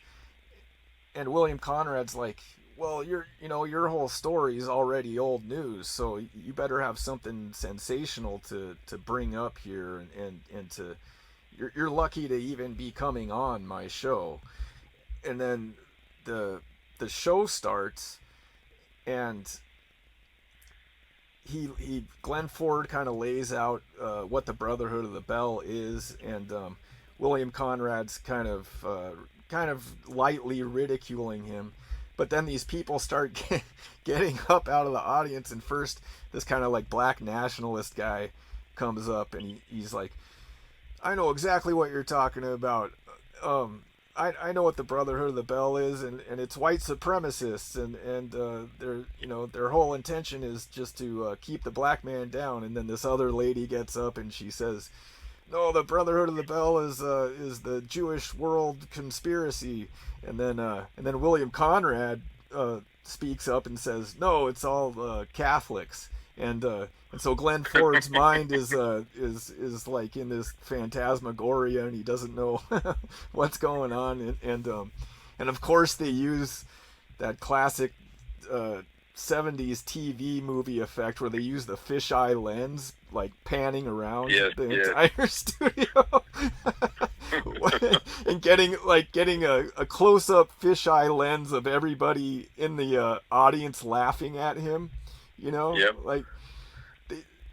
S1: and William Conrad's like, well, your whole story is already old news, so you better have something sensational to bring up here, and to you're lucky to even be coming on my show. And then the show starts, and Glenn Ford kind of lays out what the Brotherhood of the Bell is, and William Conrad's kind of lightly ridiculing him, but then these people start getting up out of the audience, and first this kind of like black nationalist guy comes up, and he's like, I know exactly what you're talking about. I know what the Brotherhood of the Bell is, and it's white supremacists, and their whole intention is just to keep the black man down. And then this other lady gets up and she says, no, the Brotherhood of the Bell is the Jewish world conspiracy. And then William Conrad speaks up and says, no, it's all Catholics. And so Glenn Ford's mind is like in this phantasmagoria, and he doesn't know what's going on. And of course they use that classic 70s TV movie effect where they use the fisheye lens, like panning around the entire studio, and getting a close up fisheye lens of everybody in the audience laughing at him. Like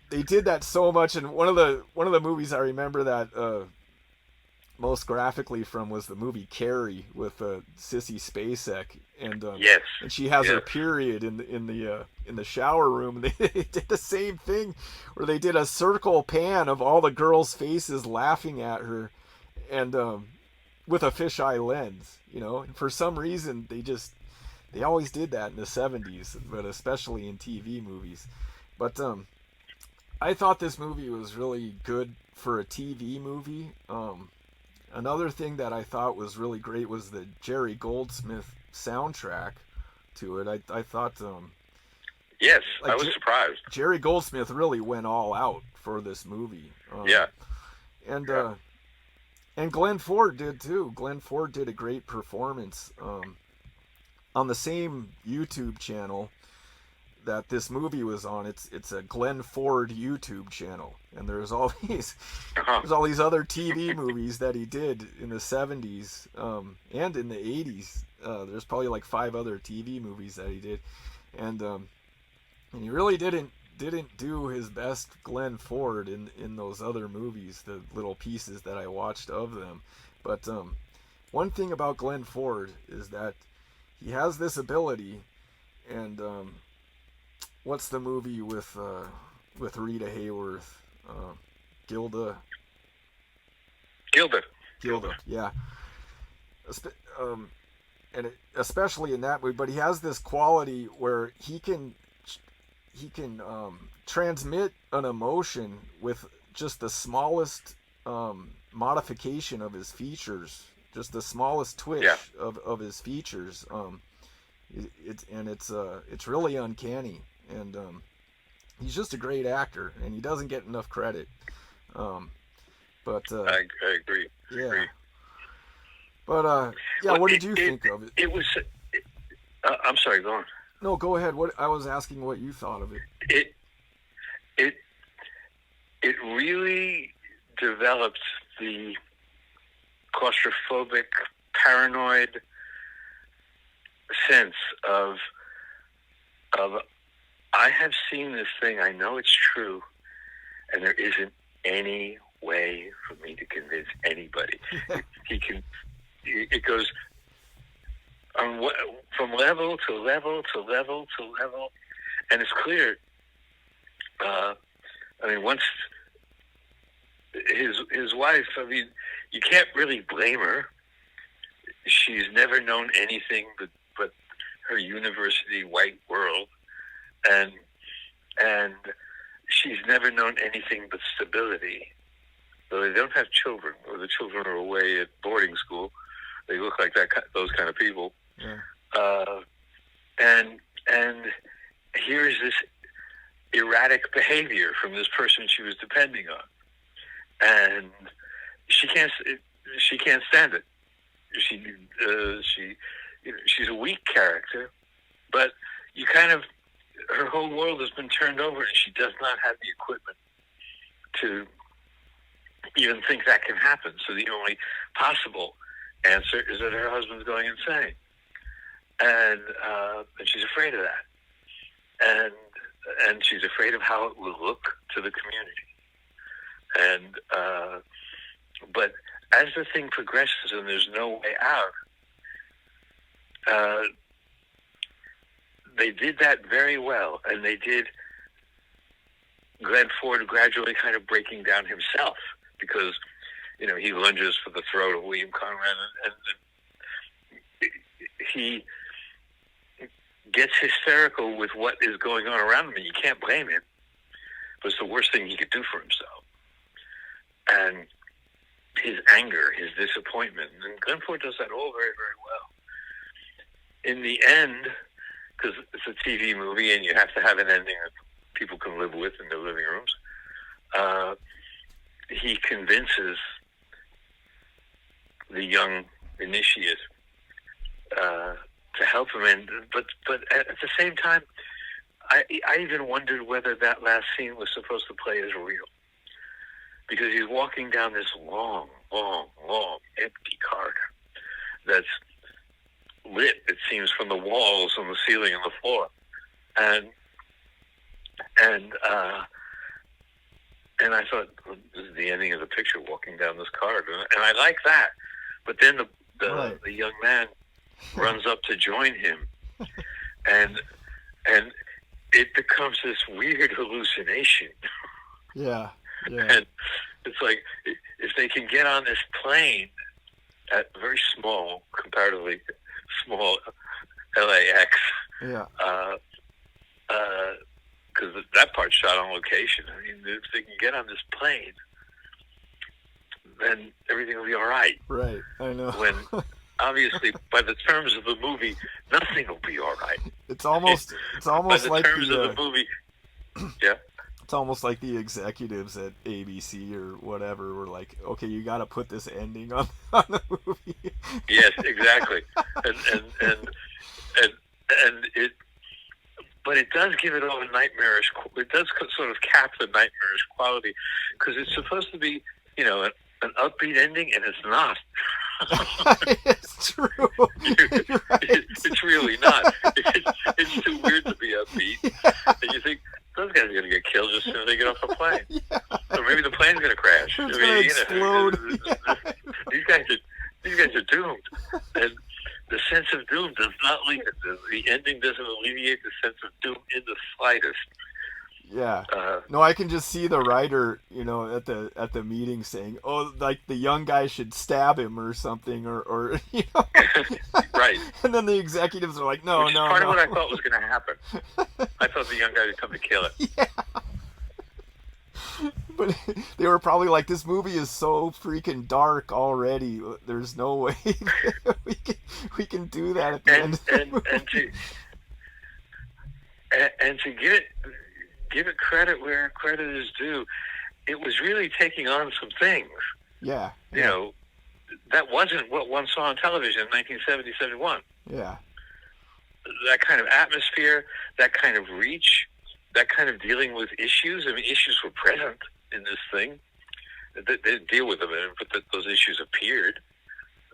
S1: they did that so much. And one of the movies I remember that most graphically from was the movie Carrie with Sissy Spacek, and and she has her period in the shower room. They did the same thing where they did a circle pan of all the girls' faces laughing at her, and with a fisheye lens, And for some reason they always did that in the 70s, but especially in TV movies. But I thought this movie was really good for a TV movie. Another thing that I thought was really great was the Jerry Goldsmith soundtrack to it. I thought
S2: yes, I was surprised.
S1: Jerry Goldsmith really went all out for this movie. And Glenn Ford did too. Glenn Ford did a great performance. On the same YouTube channel that this movie was on, it's a Glenn Ford YouTube channel, and there's all these other TV movies that he did in the 70s and in the 80s. There's probably like 5 other TV movies that he did, and he really didn't do his best Glenn Ford in those other movies, the little pieces that I watched of them. But one thing about Glenn Ford is that he has this ability, and what's the movie with Rita Hayworth? Gilda, yeah. And especially in that movie, but he has this quality where he can transmit an emotion with just the smallest modification of his features, just the smallest twitch of his features. It's really uncanny, and he's just a great actor, and he doesn't get enough credit. But
S2: I agree.
S1: Yeah. Agree. But what did you think of it?
S2: It was. I'm sorry. Go on.
S1: No, go ahead. What I was asking, what you thought of it.
S2: It really developed the claustrophobic, paranoid sense of I have seen this thing. I know it's true, and there isn't any way for me to convince anybody. It goes from level to level to level to level, and it's clear. Once his wife, you can't really blame her. She's never known anything but her university white world, and she's never known anything but stability. Though they don't have children, or the children are away at boarding school, they look like those kind of people. Yeah. And here's this erratic behavior from this person she was depending on, and she can't stand it. She's a weak character, but her whole world has been turned over, and she does not have the equipment to even think that can happen. So the only possible answer is that her husband's going insane, and she's afraid of that, and she's afraid of how it will look to the community. And but as the thing progresses and there's no way out, they did that very well, and they did Glenn Ford gradually kind of breaking down himself, because he lunges for the throat of William Conrad, and he gets hysterical with what is going on around him, and you can't blame him. But it's the worst thing he could do for himself. And his anger, his disappointment, and Glenn Ford does that all very, very well. In the end, because it's a TV movie and you have to have an ending that people can live with in their living rooms, he convinces the young initiate to help him. But at the same time, I even wondered whether that last scene was supposed to play as real, because he's walking down this long, long, long empty corridor that's lit, it seems, from the walls and the ceiling and the floor, and I thought, well, this is the ending of the picture, walking down this corridor, and I like that. But then the young man runs up to join him, and it becomes this weird hallucination.
S1: Yeah.
S2: And it's like, if they can get on this plane at very small, comparatively small LAX, because that part's shot on location. I mean, if they can get on this plane, then everything will be all right.
S1: Right, I know.
S2: When obviously, by the terms of the movie, nothing will be all right.
S1: It's almost
S2: by the
S1: like
S2: terms of the movie. Yeah.
S1: It's almost like the executives at ABC or whatever were like, okay, you got to put this ending on the movie.
S2: Yes, exactly. And it, but it does give it all a nightmarish. It does sort of cap the nightmarish quality, because it's supposed to be, an upbeat ending, and it's not.
S1: It's true.
S2: It's really not. It's too weird to be upbeat. Yeah. And you think, those guys are going to get killed as soon as they get off the plane. Yeah. Or maybe the plane's going to crash.
S1: It's going to explode.
S2: These guys are doomed. And the sense of doom does not leave it. The ending doesn't alleviate the sense of doom in the slightest.
S1: Yeah. No, I can just see the writer, at the meeting saying, "Oh, like the young guy should stab him or something," or
S2: Right.
S1: And then the executives are like, "No,
S2: Which is part of what I thought was going to happen. I thought the young guy would come to kill it."
S1: Yeah. But they were probably like, "This movie is so freaking dark already. There's no way we can do that at the end."
S2: And to give it credit where credit is due, it was really taking on some things.
S1: Yeah.
S2: That wasn't what one saw on television in 1970, 71.
S1: Yeah.
S2: That kind of atmosphere, that kind of reach, that kind of dealing with issues. I mean, issues were present in this thing. They didn't deal with them, but those issues appeared.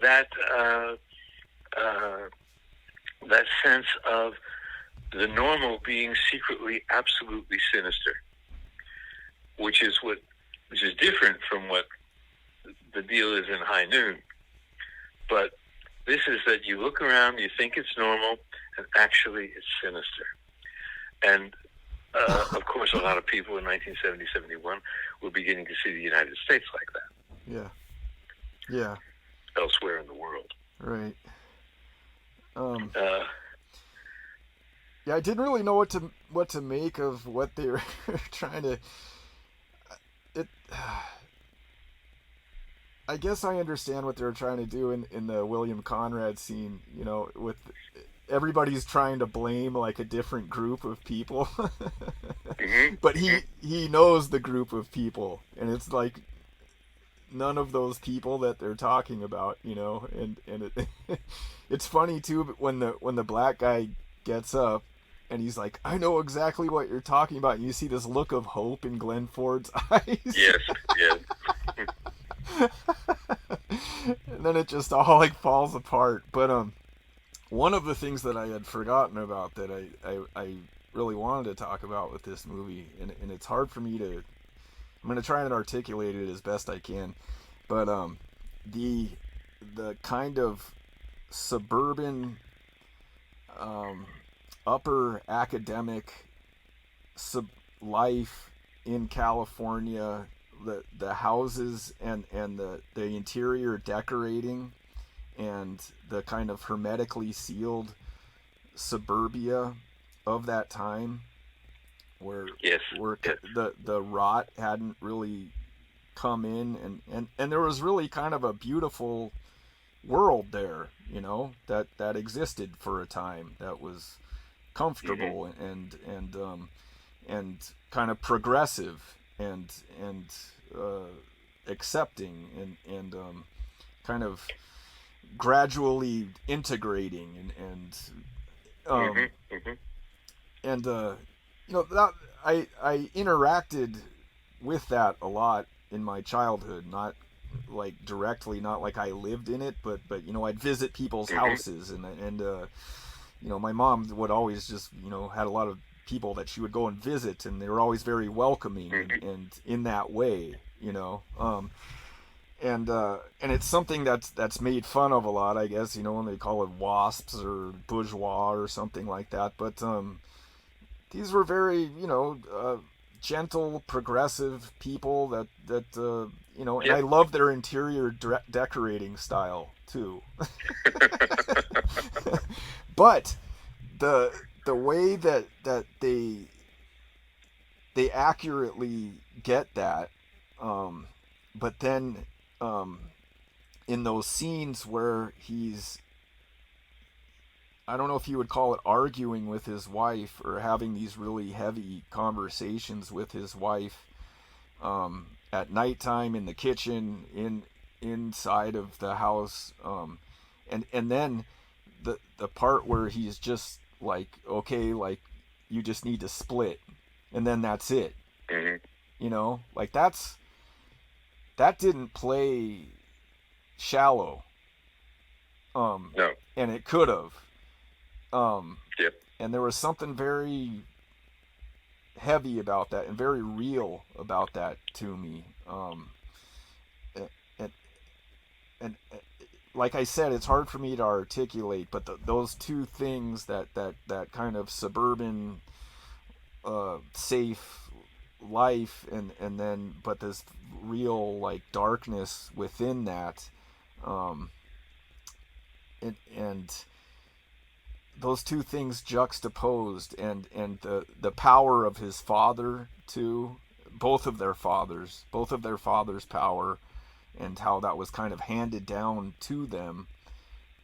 S2: That sense of the normal being secretly, absolutely sinister, which is different from what the deal is in High Noon. But this is that you look around, you think it's normal, and actually it's sinister. And of course, a lot of people in 1970, 71 were beginning to see the United States like that.
S1: Yeah. Yeah.
S2: Elsewhere in the world.
S1: Right. Yeah, I didn't really know what to make of what they were trying to. I guess I understand what they were trying to do in the William Conrad scene. With everybody's trying to blame like a different group of people,
S2: mm-hmm.
S1: But he knows the group of people, and it's like none of those people that they're talking about, and it's funny too when the black guy gets up. And he's like, I know exactly what you're talking about. And you see this look of hope in Glenn Ford's eyes.
S2: Yes.
S1: And then it just all like falls apart. But one of the things that I had forgotten about that I really wanted to talk about with this movie, and it's hard for me to, I'm going to try and articulate it as best I can. But the kind of suburban upper academic life in California, the houses and the interior decorating and the kind of hermetically sealed suburbia of that time, where
S2: Yes.
S1: where
S2: Yes.
S1: the rot hadn't really come in, and there was really kind of a beautiful world there, that existed for a time, that was
S2: Mm-hmm.
S1: comfortable and kind of progressive and uh, accepting and kind of gradually integrating um,
S2: Mm-hmm. Mm-hmm.
S1: and that I interacted with that a lot in my childhood, not like directly, not like I lived in it, but I'd visit people's
S2: Mm-hmm.
S1: houses and my mom would always just had a lot of people that she would go and visit, and they were always very welcoming
S2: Mm-hmm.
S1: and in that way, and it's something that's made fun of a lot, I guess, when they call it wasps or bourgeois or something like that. But these were very, gentle, progressive people and I
S2: Yep.
S1: love their interior decorating style too. But the way that they accurately get that, um, but then um, in those scenes where he's, I don't know if you would call it arguing with his wife or having these really heavy conversations with his wife, at nighttime in the kitchen, inside of the house, and then the part where he's just like, okay, like, you just need to split, and then that's it,
S2: Mm-hmm.
S1: like that didn't play shallow, um,
S2: No.
S1: and it could have, um,
S2: Yep.
S1: and there was something very heavy about that and very real about that to me, and and like I said, it's hard for me to articulate, but those two things, that kind of suburban, safe life, and then but this real, like, darkness within that, um, and those two things juxtaposed, and the power of his father too, both of their fathers' power, and how that was kind of handed down to them,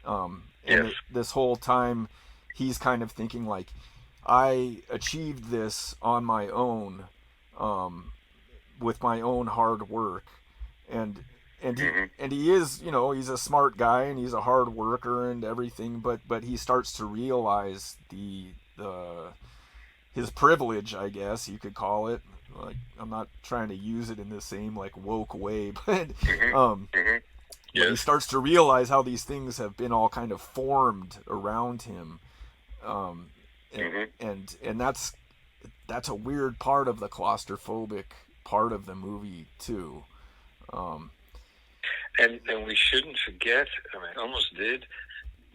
S1: and
S2: Yes.
S1: this whole time he's kind of thinking like, I achieved this on my own, um, with my own hard work, and
S2: Mm-hmm.
S1: and he is, he's a smart guy and he's a hard worker and everything, but he starts to realize the his privilege, I guess you could call it. Like, I'm not trying to use it in the same, like, woke way,
S2: Mm-hmm.
S1: um
S2: Mm-hmm.
S1: but he
S2: Yes.
S1: starts to realize how these things have been all kind of formed around him, um
S2: Mm-hmm.
S1: and that's a weird part of the claustrophobic part of the movie too. um
S2: And we shouldn't forget. I mean, I almost did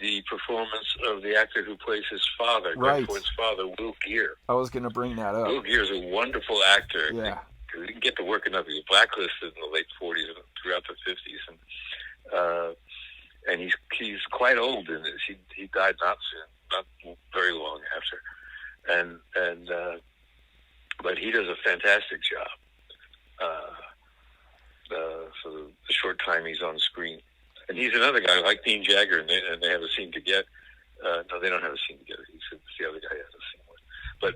S2: the performance of the actor who plays his father, Glenn
S1: right,
S2: Ford's father, Will Geer.
S1: I was gonna bring that up.
S2: Will Geer is a wonderful actor.
S1: Yeah.
S2: He didn't get to work enough. He was blacklisted in the late '40s and throughout the '50s, and he's quite old in this. He died not soon, not very long after, and but he does a fantastic job for the short time he's on screen. And he's another guy like Dean Jagger, and they have a scene together. No, they don't have a scene together. He's the other guy has a scene with. But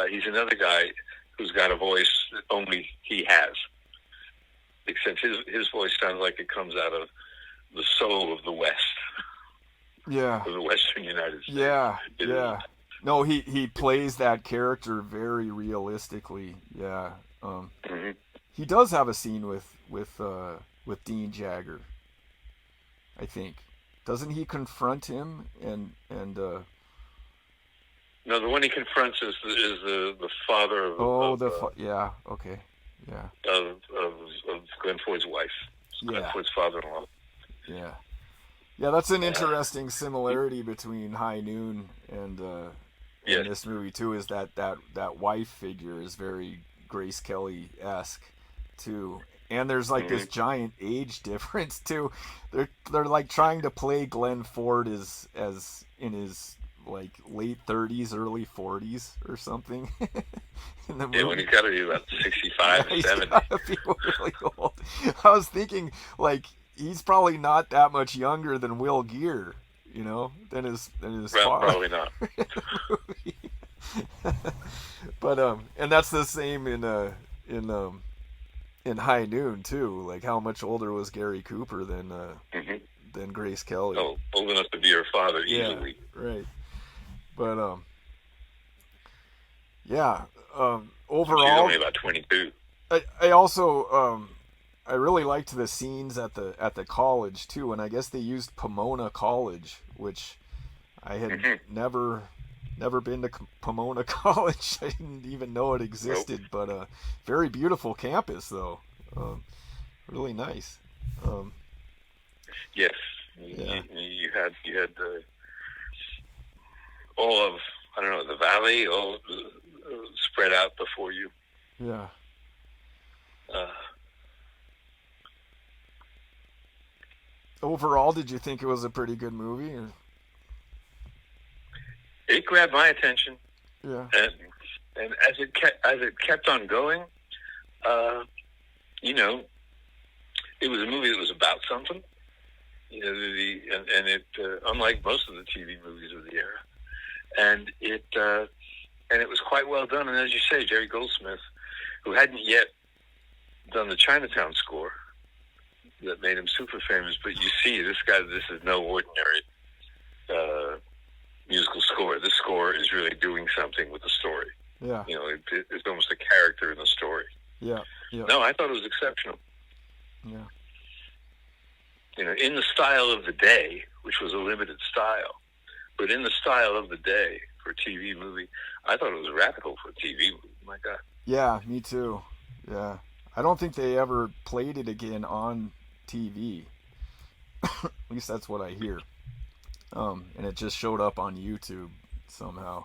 S2: he's another guy who's got a voice that only he has. Except his voice sounds like it comes out of the soul of the West,
S1: Yeah.
S2: of the Western United States.
S1: Yeah. No, he plays that character very realistically. Yeah.
S2: Mm-hmm.
S1: He does have a scene with Dean Jagger, I think. Doesn't he confront him and
S2: No, the one he confronts is the father
S1: oh, yeah, okay. Yeah.
S2: of Glenn Ford's wife, Glenn
S1: Yeah.
S2: Ford's father-in-law.
S1: Yeah. Yeah, that's an
S2: Uh,
S1: interesting similarity between High Noon and in
S2: Yes.
S1: this movie too is that wife figure is very Grace Kelly-esque too. And there's like this
S2: Hmm.
S1: giant age difference too. They're like trying to play Glenn Ford as in his like late 30s, early 40s or something in the
S2: Yeah, when
S1: movie.
S2: he's got to be about 65
S1: Yeah,
S2: or
S1: he's
S2: 70.
S1: gotta be really old. I was thinking like he's probably not that much younger than Will Geer, than his
S2: Well,
S1: father
S2: probably not.
S1: in the movie. But and that's the same in in High Noon too. Like how much older was Gary Cooper
S2: Hmm.
S1: than Grace Kelly?
S2: Oh, old enough to be her father
S1: Yeah,
S2: easily.
S1: right. But yeah.
S2: She's
S1: Overall,
S2: only about 22.
S1: I also I really liked the scenes at the college too, and I guess they used Pomona College, which I had
S2: Hmm.
S1: never been to Pomona College. I didn't even know it
S2: Nope.
S1: existed, but very beautiful campus though. Um, really nice. Um,
S2: Yes.
S1: yeah,
S2: You had all of, I don't know, the valley all spread out before you.
S1: yeah.
S2: Uh,
S1: Overall, did you think it was a pretty good movie? Or?
S2: it grabbed my attention,
S1: Yeah.
S2: and as it kept on going, uh, you know, it was a movie that was about something. And it unlike most of the TV movies of the era, and it was quite well done. And as you say, Jerry Goldsmith, who hadn't yet done the Chinatown score that made him super famous, but you see, this is no ordinary uh, musical score. This score is really doing something with the story.
S1: Yeah.
S2: It's almost a character in the story.
S1: Yeah. Yeah.
S2: No, I thought it was exceptional.
S1: Yeah.
S2: In the style of the day, which was a limited style, but in the style of the day for a TV movie, I thought it was radical for a TV movie. My God.
S1: Yeah. Me too. Yeah. I don't think they ever played it again on TV. At least that's what I hear. And it just showed up on YouTube somehow.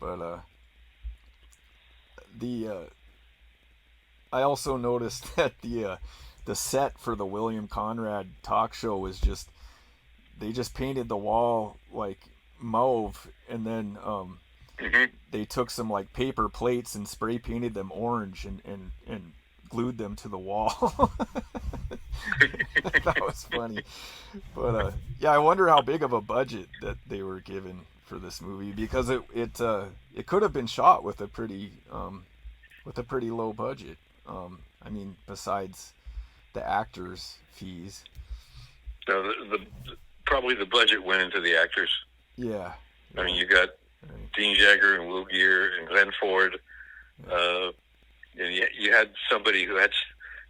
S1: But the I also noticed that the set for the William Conrad talk show was just they just painted the wall like mauve, and then
S2: Hmm.
S1: they took some like paper plates and spray painted them orange and glued them to the wall. That was funny. But yeah, I wonder how big of a budget that they were given for this movie because it could have been shot with a pretty low budget. I mean, besides the actors' fees.
S2: So probably the budget went into the actors.
S1: Yeah.
S2: I
S1: Yeah.
S2: mean, you got
S1: Right.
S2: Dean Jagger and Will Geer and Glenn Ford.
S1: Yeah.
S2: And you had somebody who had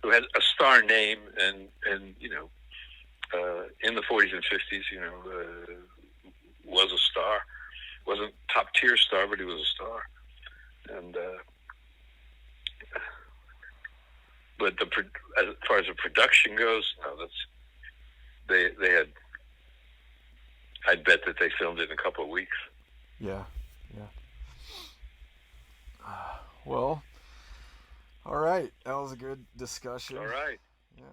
S2: a star name, and in the 40s and 50s, was a star. Wasn't top tier star, but he was a star. And but as far as the production goes, no, they had. I'd bet that they filmed it in a couple of weeks.
S1: Yeah. Yeah. Well, all right. That was a good discussion.
S2: All right.
S1: Yeah.